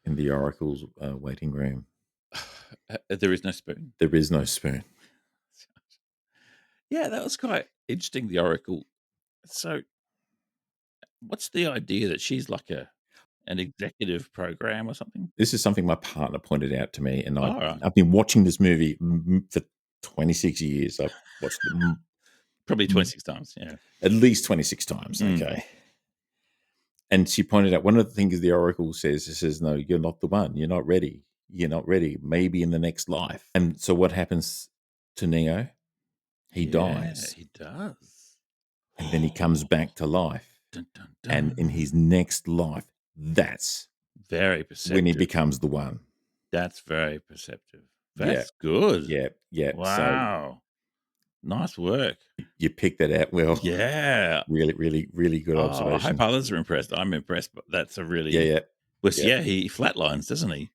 in the Oracle's waiting room. there is no spoon. There is no spoon. Yeah, that was quite interesting. The Oracle. So, what's the idea that she's like an executive program or something? This is something my partner pointed out to me, and I've All right. I've been watching this movie for 26 years. I've watched it Probably 26 times, yeah. at least 26 times. Mm. Okay. And she pointed out one of the things the Oracle says, it says, "No, you're not the one. You're not ready. You're not ready. Maybe in the next life." And so what happens to Neo? He Yeah, dies, he does. and then he comes back to life. Dun, dun, And in dun. his next life, that's Very when he perceptive. becomes the one. That's very perceptive. Yeah, That's good. yeah, yeah. So Wow. Nice work. you picked that out well. Yeah. Really, really, really good Oh, I hope observation. others are impressed. I'm impressed, but that's a Yeah, really, yeah, was, yeah. yeah, he flatlines, doesn't he?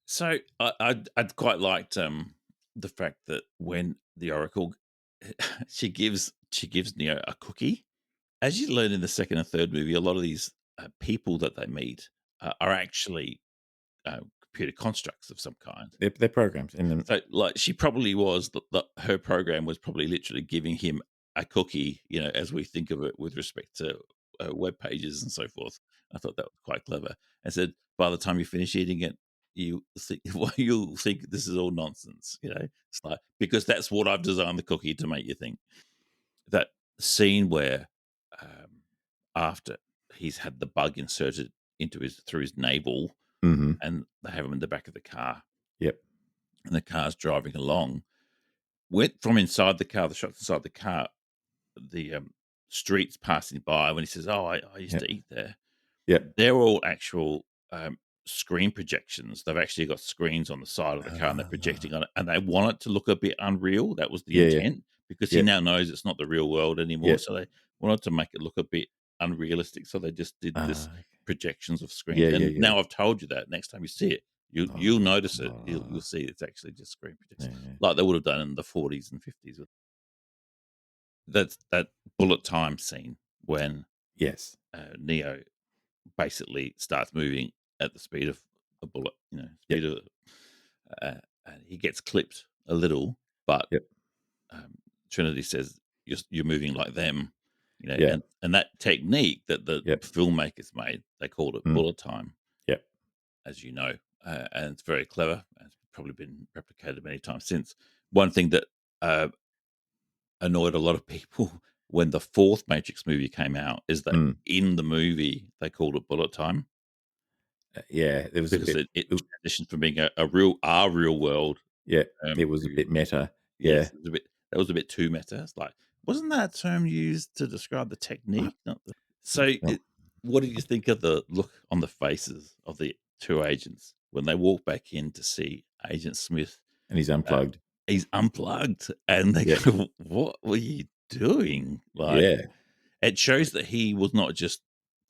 So I'd quite liked the fact that when the Oracle she gives Neo a cookie. As you learn in the second and third movie, a lot of these people that they meet are actually computer constructs of some kind. They're programs. And So, like, she probably was her program was probably literally giving him a cookie, as we think of it with respect to web pages and so forth. I thought that was quite clever. And said, by the time you finish eating it, you think, well, you'll think this is all nonsense. It's like, because that's what I've designed the cookie to make you think. That scene where after he's had the bug inserted through his navel, mhm, and they have him in the back of the car, yep, and the car's driving along. Went from inside the car, the shots inside the car, the streets passing by when he says, "Oh, I used yep, to eat there." yep, They're all actual screen projections. They've actually got screens on the side of the car and they're Ah, projecting on it, and they want it to look a bit unreal. That was the yeah, yeah, intent because he yep, now knows it's not the real world anymore. yep. So they wanted to make it look a bit unrealistic. So they just did this Ah, projections of screens. yeah, yeah, And yeah. now I've told you that. Next time you see it, you'll notice it. You'll Oh, see it's actually just screen yeah, projections, yeah. like they would have done in the 40s and 50s. That's that bullet time scene when Yes. Neo basically starts moving at the speed of a bullet, Yep, speed of, and he gets clipped a little, but yep, um, Trinity says you're moving like them, yeah, and that technique that the yep, filmmakers made, they called it mm, bullet time, yep. as you know, and it's very clever. And it's probably been replicated many times since. One thing that uh, annoyed a lot of people when the fourth Matrix movie came out is that Mm, in the movie they called it bullet time yeah, there was a because bit it ooh, transitioned from being our real world. yeah, it was a To, bit meta. yes, Yeah. it was a bit that was a bit too meta. It's like, wasn't that term used to describe the I technique? Not the... So, well, what did you think of the look on the faces of the two agents when they walk back in to see Agent Smith? and he's Uh, unplugged. he's unplugged, and they Yeah, go, "What were you doing?" Like, yeah, it shows that he was not just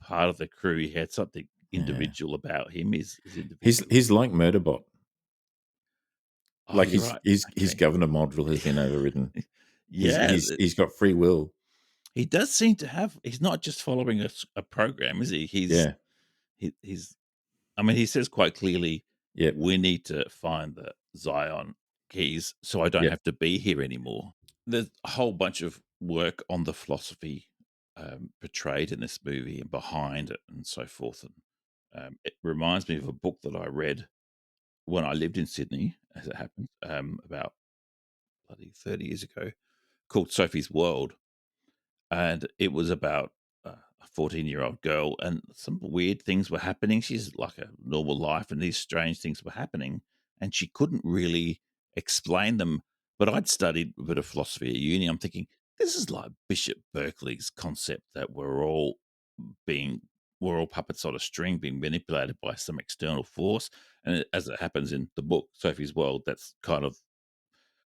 part of the crew. He had something yeah. individual about him. His He's individual. he's like Murderbot. Oh, Like you're right. his Okay. governor module has been overridden. He's Yeah, he's he's got free will. he does seem to have. He's not just following a program, is he? Yeah. He's. I mean, he says quite clearly, Yep. "We need to find the Zion keys, so I don't Yep. have to be here anymore." There's a whole bunch of work on the philosophy portrayed in this movie and behind it, and so forth. And it reminds me of a book that I read when I lived in Sydney, as it happens, about bloody 30 years ago, called Sophie's World, and it was about a 14-year-old girl, and some weird things were happening. She's like a normal life, and these strange things were happening, and she couldn't really explain them. But I'd studied a bit of philosophy at uni. I'm thinking this is like Bishop Berkeley's concept that being we're all puppets on a string, being manipulated by some external force. And as it happens in the book Sophie's World, that's kind of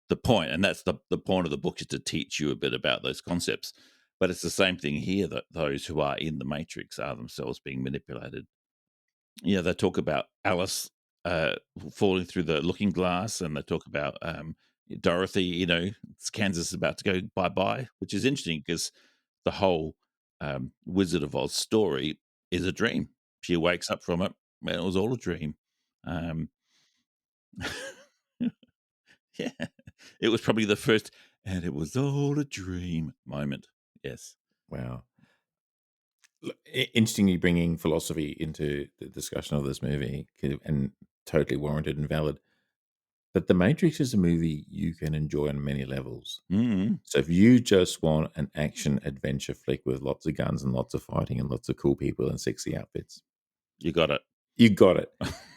the point, and that's the point of the book, is to teach you a bit about those concepts. But it's the same thing here, that those who are in the matrix are themselves being manipulated. They talk about Alice uh, falling through the looking glass, and they talk about Dorothy. Kansas is about to go bye bye, which is interesting because the whole Wizard of Oz story is a dream. She wakes up from it, and it was all a dream. Um, Yeah. It was probably the first, and it was all a dream moment. Yes. Wow. Interestingly, bringing philosophy into the discussion of this movie, and totally warranted and valid. But The Matrix is a movie you can enjoy on many levels. Mhm. So if you just want an action adventure flick with lots of guns and lots of fighting and lots of cool people and sexy outfits, You got it. you got it.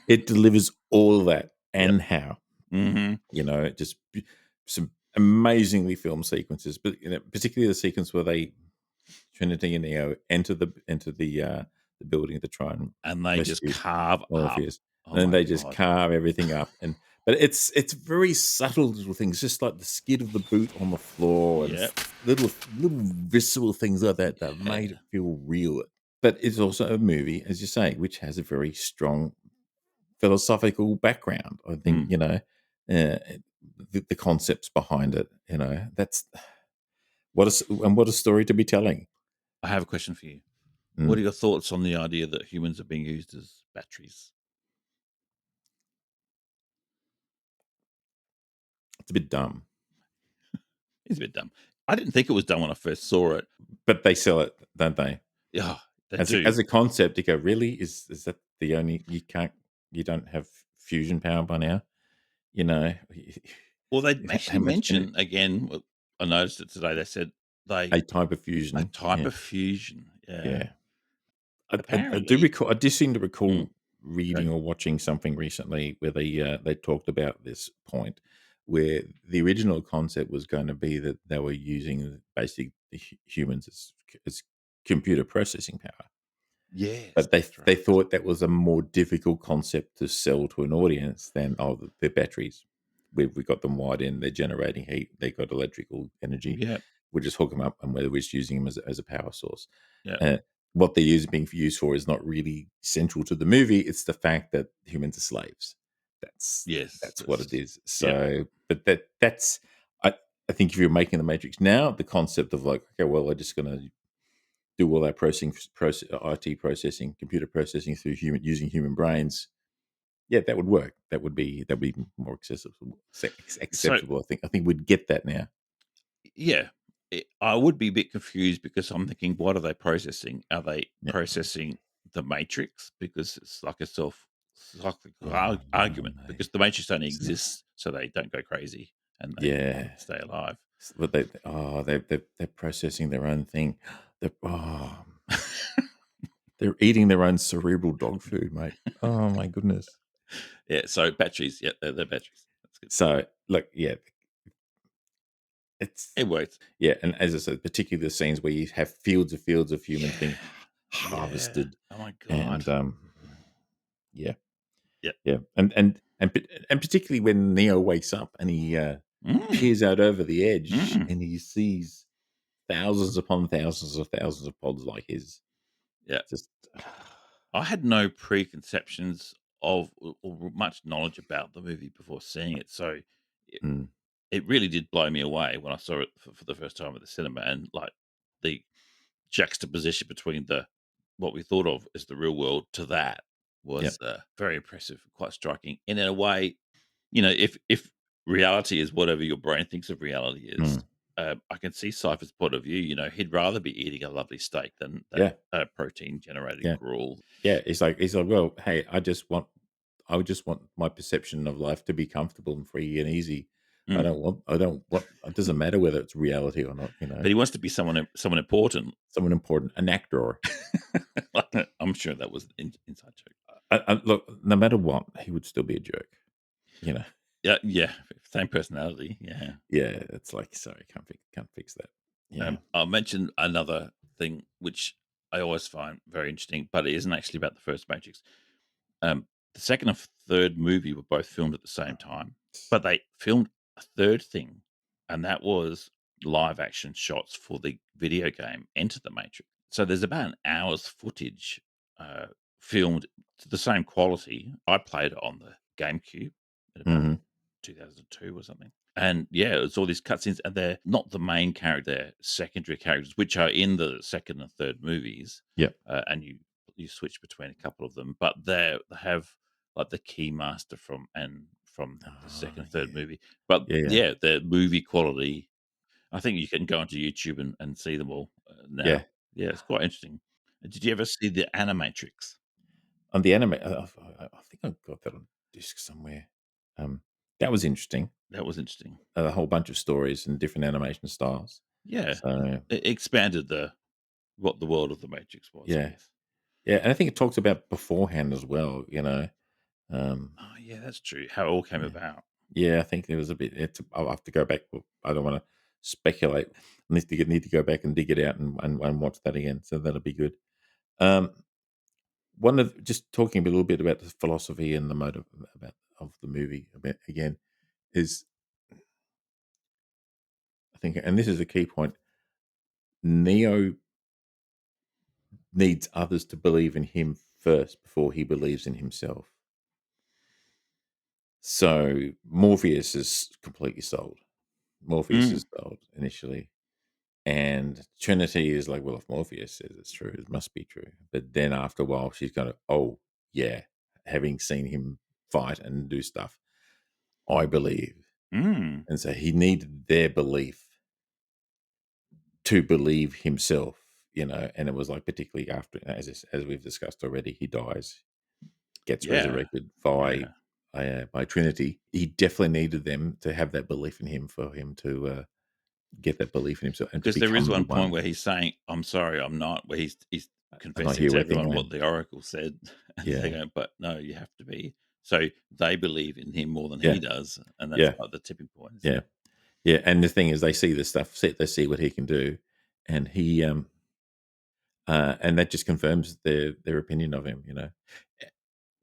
It delivers all that Yep. and how. Mhm. Just some amazingly filmed sequences, but particularly the sequence where Trinity and Neo enter the building to try and And they just rescue carve up. Morpheus, Oh and then my they just god. carve everything up. But it's very subtle little things, just like the skid of the boot on the floor and Yep. little visceral things like that made it Yeah. feel real. But it's also a movie, as you say, which has a very strong philosophical background. I think Mm. the concepts behind it. That's what a story to be telling. I have a question for you. What Mm, are your thoughts on the idea that humans are being used as batteries? it's a bit dumb, It's a bit dumb. I didn't think it was dumb when I first saw it. but they sell it, don't they? Yeah, they As do. a concept, you go, really? Is that the only you don't have fusion power by now? You know, Well, they how actually much mention again. I noticed it today. They said a they type of a fusion? type Yeah, of fusion. Yeah, yeah. I do apparently. recall. I do seem to Mm, recall reading okay. or watching something recently where they talked about this point, where the original concept was going to be that they were using basically humans as computer processing power. Yes, But they that's right. they thought that was a more difficult concept to sell to an audience than, "Oh, they're batteries. We got them wired in, they're generating heat, they got electrical energy. Yeah, We just hook them up, and we're just using them as a power source." yeah, Uh, what they're being used for is not really central to the movie, it's the fact that humans are slaves. That's yes, that's what it is. yeah, So, but that's I I think if you're making the Matrix now, the concept of like, okay, well, we're just gonna do all that IT processing, computer processing through using human brains. Yeah, that would work. That would be more So acceptable. I think we'd get that now. yeah, I would be a bit confused because I'm thinking, what are they processing? Are they Yeah. processing the Matrix because it's like a cyclical Oh no, argument? mate. Because the Matrix only It's not. exists so they don't go crazy and they Yeah, stay alive. but they're processing their own thing. They're eating their own cerebral dog food, mate. Oh my goodness. Yeah, so batteries, yeah, they're batteries. That's good. So look, yeah, it's It works. yeah, and as I said, particularly the scenes where you have fields of humans Yeah, being yeah. harvested, Oh my god. and yeah, Yeah. yeah, and particularly when Neo wakes up and he Mm, peers out over the edge mm. and he sees thousands upon thousands of pods like his. Yeah. Just I had no preconceptions of or much knowledge about the movie before seeing it, so it, mm, it really did blow me away when I saw it for the first time at the cinema, and like the juxtaposition between the what we thought of as the real world to that yeah, was very impressive, quite striking. And in a way, if reality is whatever your brain thinks of reality is, mm, I can see Cypher's point of view. He'd rather be eating a lovely steak than that yeah, protein generated yeah, gruel. yeah. He's like, well, hey, I just want my perception of life to be comfortable and free and easy. Mm. I don't want. It doesn't matter whether it's reality or not. But he wants to be someone important. Someone important, an actor. I'm sure that was an inside joke. Look, no matter what, he would still be a jerk. You know. Yeah, yeah, same personality. Yeah. Yeah, it's like, sorry, can't fix that. Yeah. I'll mention another thing which I always find very interesting, but it isn't actually about the first Matrix. The second and third movie were both filmed at the same time, but they filmed a third thing, and that was live action shots for the video game Enter the Matrix. So there's about an hour's footage uh, filmed to the same quality. I played it on the GameCube at about Hmm. 2002 or something. And yeah, it's all these cutscenes, and they're not the main character, they're secondary characters, which are in the second and third movies. Yeah. And you switch between a couple of them, but they have like the Keymaster from the Oh, second and third yeah. movie. But Yeah, yeah. yeah, the movie quality. I think you can go onto YouTube and see them all Yeah. now. Yeah, it's quite interesting. Did you ever see the Animatrix? On the anime, I think I got that on disc somewhere. Um, that was interesting. That was interesting. A whole bunch of stories and different animation styles. Yeah, So it expanded what the world of the Matrix was, I yeah, guess. yeah, and I think it talks about beforehand as well. Um, Oh, yeah, that's true. How it all came yeah, about. yeah, I think there was a bit. I'll have to go back. I don't want to speculate. I need to go back and dig it out and watch that again. So that'll be good. Um, just talking a little bit about the philosophy and the motive about of the movie a bit again is, I think, and this is a key point. Neo needs others to believe in him first before he believes in himself. So Morpheus is completely sold. Morpheus Mm, is sold initially, and Trinity is like, well, if Morpheus says it's true, it must be true. But then after a while, she's going to, oh yeah, having seen him fight and do stuff, I believe. mm. And so he needed their belief to believe himself, and it was like, particularly after, as we've discussed already, he dies, gets Yeah, resurrected by Trinity. He definitely needed them to have that belief in him for him to get that belief in himself and to because there is become the one point one. where he's saying, "I'm sorry, I'm not," where he's I'm not confessing here to with everyone England. what the Oracle said, and they're Yeah, going, "But no, you have to be." So they believe in him more than yeah, he does, and that's yeah, like the tipping point, isn't yeah, it? yeah. And the thing is, they see this stuff, they see what he can do, and he And that just confirms their opinion of him.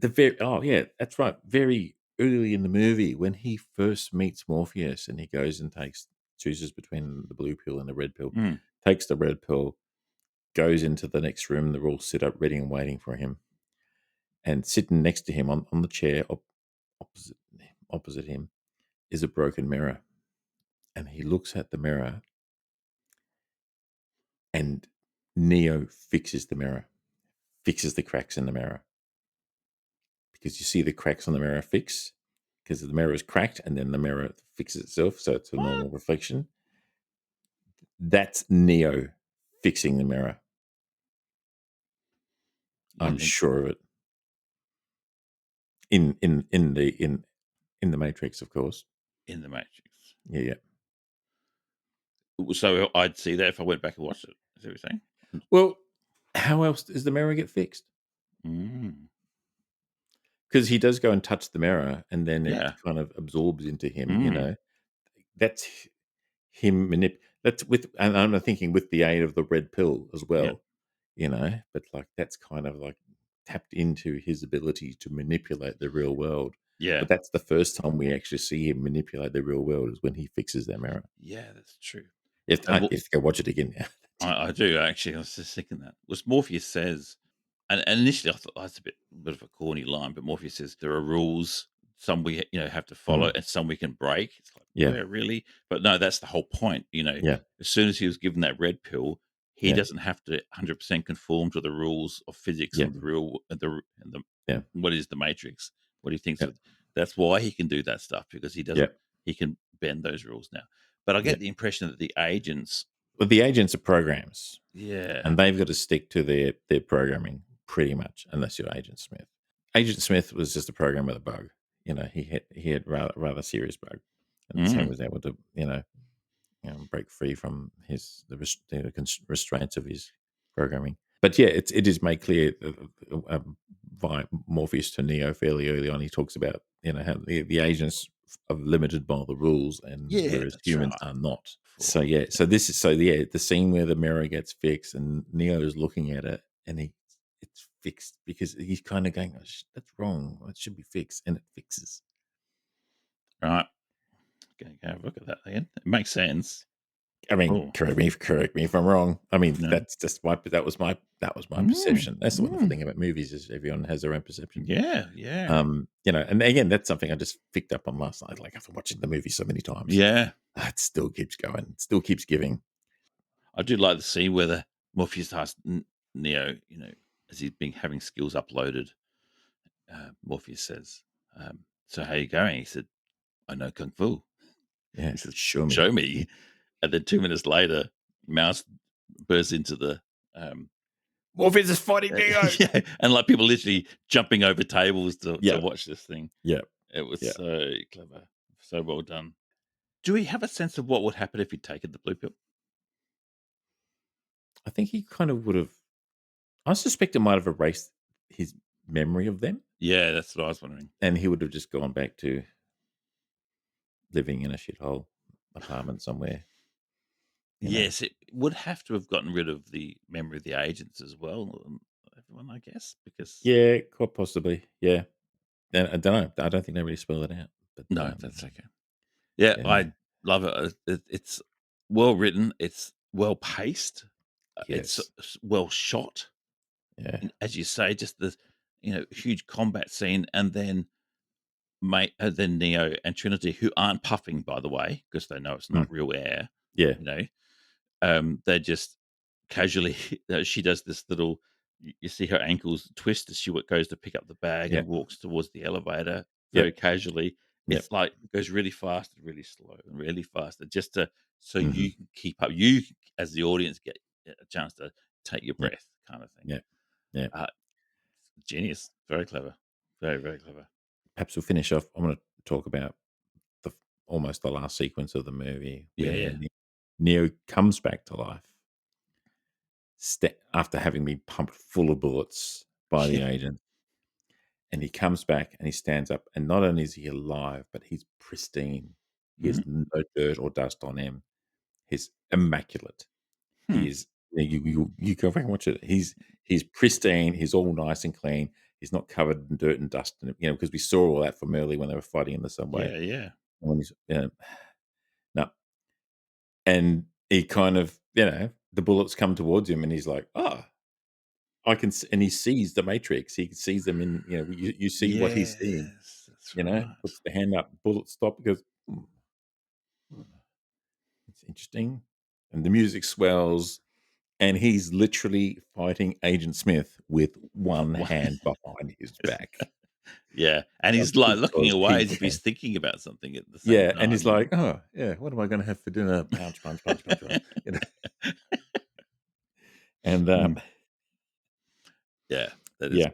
That's right. Very early in the movie, when he first meets Morpheus, and he goes and chooses between the blue pill and the red pill, Mm. takes the red pill, goes into the next room. They're all sit up, ready and waiting for him. And sitting next to him on the chair opposite him is a broken mirror. And he looks at the mirror, and Neo fixes the mirror, fixes the cracks in the mirror. Because you see the cracks on the mirror fix, because the mirror is cracked, and then the mirror fixes itself, so it's a normal reflection. That's Neo fixing the mirror. I'm sure of it. In the Matrix, of course. In the Matrix. Yeah. So I'd see that if I went back and watched it. Is that what you're saying? Well, how else does the mirror get fixed? Mm. Because he does go and touch the mirror, and then it Yeah. kind of absorbs into him. That's him and I'm thinking with the aid of the red pill as well. But like that's kind of like tapped into his ability to manipulate the real world. Yeah. But that's the first time we actually see him manipulate the real world, is when he fixes that mirror. Yeah, that's true. You have to go watch it again now. I do, actually. I was just thinking that. Was Morpheus says, and initially I thought that's a bit of a corny line, but Morpheus says there are rules, some we have to follow, and some we can break. It's like, Yeah. really? But no, that's the whole point. Yeah. As soon as he was given that red pill, he Yeah. doesn't have to 100% conform to the rules of physics Yeah. of the real and the Yeah. what is the Matrix, what he thinks Yeah. of. That's why he can do that stuff, because he doesn't. He can bend those rules now. But I get the impression that the agents. Well, the agents are programs. Yeah. And they've got to stick to their programming pretty much, unless you're Agent Smith. Agent Smith was just a program with a bug. He had rather serious bug, and so he was able to break free from the restraints of his programming. But yeah, it is made clear by Morpheus to Neo fairly early on. He talks about how the agents are limited by the rules, and whereas humans are not. So yeah, the scene where the mirror gets fixed and Neo is looking at it, and it's fixed because he's kind of going, oh, that's wrong. It should be fixed, and it fixes. Right. Okay, have a look at that again. It makes sense. I mean, correct me if I'm wrong. I mean, that's just that was my perception. That's the wonderful thing about movies, is everyone has their own perception. Yeah. And again, that's something I just picked up on last night. Like, after watching the movie so many times, it still keeps going, it still keeps giving. I do like the scene where the Morpheus asks Neo, as he's been having skills uploaded. Morpheus says, "So how are you going?" He said, "I know kung fu." Yeah, he says, "Show me." Show me. And then 2 minutes later, Mouse bursts into the Morpheus is fighting Neo. Yeah, and like people literally jumping over tables to watch this thing. Yeah, it was so clever, so well done. Do we have a sense of what would happen if he'd taken the blue pill? I think he kind of would have. I suspect it might have erased his memory of them. Yeah, that's what I was wondering. And he would have just gone back to living in a shithole apartment somewhere. Yes, it would have to have gotten rid of the memory of the agents as well. Everyone, I guess, because quite possibly, yeah. And I don't know. I don't think they really spell it out. But no, that's okay. Yeah, I love it. It's well written. It's well paced. Yes. It's well shot. Yeah, and as you say, just the huge combat scene, and then then Neo and Trinity, who aren't puffing, by the way, because they know it's not real air. Yeah, they're just casually. She does this little. You see her ankles twist as she goes to pick up the bag and walks towards the elevator very casually. It's like it goes really fast and really slow and really fast, just so you can keep up. You, as the audience, get a chance to take your breath, kind of thing. Yeah. Genius, very clever, very, very clever. Perhaps we'll finish off. I'm going to talk about almost the last sequence of the movie. Where Neo comes back to life after having been pumped full of bullets by the agent. And he comes back and he stands up, and not only is he alive, but he's pristine. He has no dirt or dust on him. He's immaculate. He is Yeah, you go back and watch it. He's pristine. He's all nice and clean. He's not covered in dirt and dust, and because we saw all that from early when they were fighting in the subway. Yeah, yeah. When he's no, and he kind of the bullets come towards him, and he's like, "Oh, I can," and he sees the Matrix. He sees them in you see what he's seeing. Yes, that's right. Puts the hand up, bullets stop. He goes, it's interesting, and the music swells. And he's literally fighting Agent Smith with one Wha- hand behind his back. Yeah, and he's like looking Because away he as if can. he's thinking about something at the same Yeah, and time. he's like, "Oh, yeah, what am I gonna have for dinner? Punch, punch, punch, punch, punch." You know? And, Mm. Yeah, that is. yeah,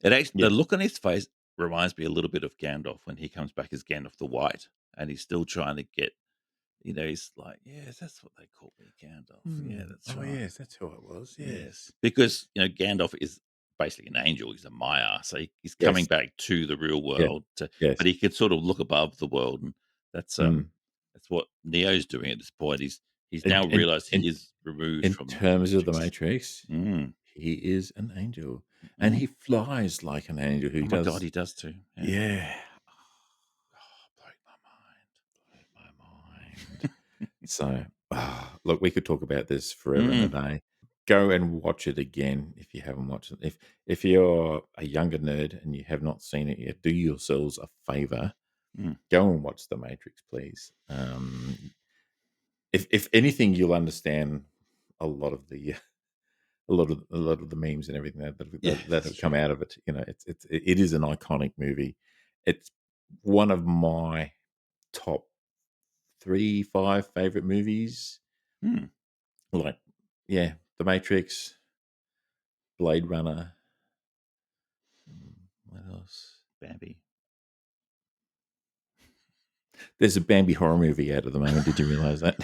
It actually, yeah, the look on his face reminds me a little bit of Gandalf when he comes back as Gandalf the White, and he's still trying to get. He's like, yes, that's what they call me, Gandalf. Yeah, that's oh, right. yes, that's who it was, yes. Because Gandalf is basically an angel. He's a Maya, so he's coming Yes, back to the real yeah, world. yes, But he could sort of look above the world, and that's mm. that's what Neo's doing at this point. He's In now in realized in he is removed in from the terms of the Matrix. Matrix, Mm, he is an angel, and mm. he flies like an angel. He Oh my God, does he does too. Yeah. yeah. Oh, blowing my mind. My mind. So, look, we could talk about this forever and a Mm, day. Go and watch it again if you haven't watched it. If you're a younger nerd and you have not seen it yet, do yourselves a favor. mm. Go and watch The Matrix, please. If anything, you'll understand a lot of the a lot of the memes and everything Yeah, that that's have come true. out of it. It is an iconic movie. It's one of my top 3, 5 favorite movies. Mm. Like, yeah, The Matrix, Blade Runner. What else? Bambi. There's a Bambi horror movie out at the moment. Did you realize that?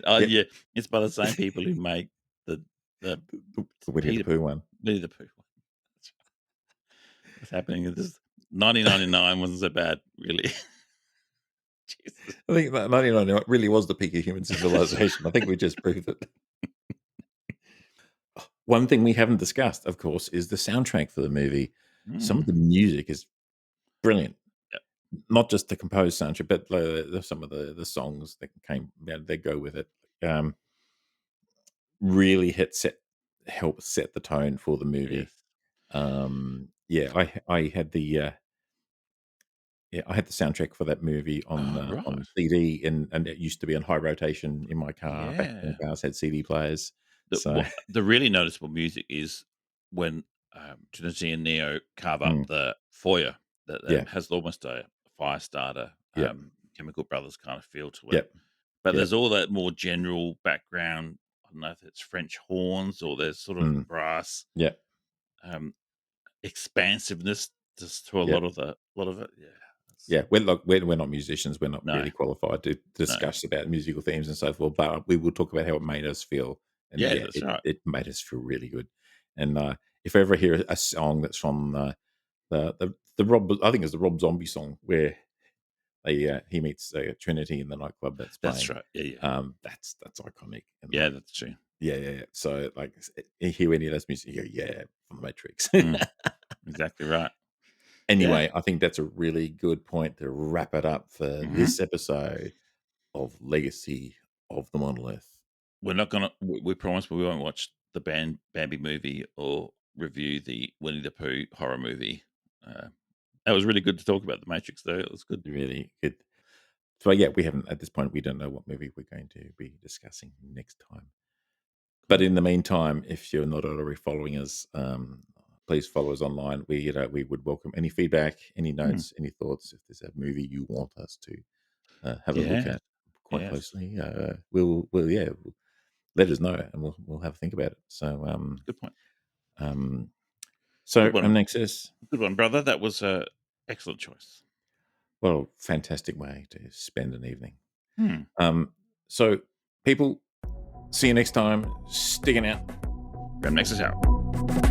Oh Yep, yeah, it's by the same people who make the the the Winnie the Peter Pooh one. Winnie the Pooh one. That's right. What's happening is this 1999 wasn't so bad, really. Jesus. I think that 1999 really was the peak of human civilization. I think we just proved it. One thing we haven't discussed, of course, is the soundtrack for the movie. Some of Mm. the music is brilliant. Yep. Not just the composed soundtrack, but some of the songs that that go with it. Really help set the tone for the movie. Yes. Yeah, I had the I had the soundtrack for that movie Oh, on right. CD, and it used to be on high rotation in my car back when Yeah. cars had CD players. So, The really noticeable music is when Trinity and Neo carve up mm, the foyer that yeah, has almost a fire starter, yeah, Chemical Brothers kind of feel to yeah, it. But yeah, there's all that more general background. I don't know if it's French horns or there's sort of mm, brass yeah, um, expansiveness just to a yeah. lot of it. Yeah. Yeah, we're not musicians. We're not No, really qualified to no. discuss about musical themes and so forth. But we will talk about how it made us feel, and Yeah, yeah, that's it right. it made us feel really good. And if I ever hear a song that's from the Rob, I think it's the Rob Zombie song where he meets Trinity in the nightclub that's That's playing. right. Yeah, yeah. That's iconic. And Yeah, that's true. yeah, yeah, yeah. So you hear any of those music, you go, yeah, from the Matrix. Mm, exactly right. Yeah. Anyway, I think that's a really good point to wrap it up for Hmm. this episode of Legacy of the Monolith. We're not gonna. We promise we won't watch the Bambi movie or review the Winnie the Pooh horror movie. That was really good to talk about the Matrix, though. It was good. Really good. So yeah, we haven't at this point. We don't know what movie we're going to be discussing next time. But Cool. in the meantime, if you're not already following us, please follow us online. We would welcome any feedback, any Mm, notes, any thoughts. If there's a movie you want us to have a look yeah. at quite Yes. closely, we'll let us know, and we'll have a think about it. So Good point. um, Good one. Nexus, Good one, brother. That was a excellent choice. well, fantastic way to spend an evening. Hmm. So people, see you next time. Sticking out. Ramnexus out.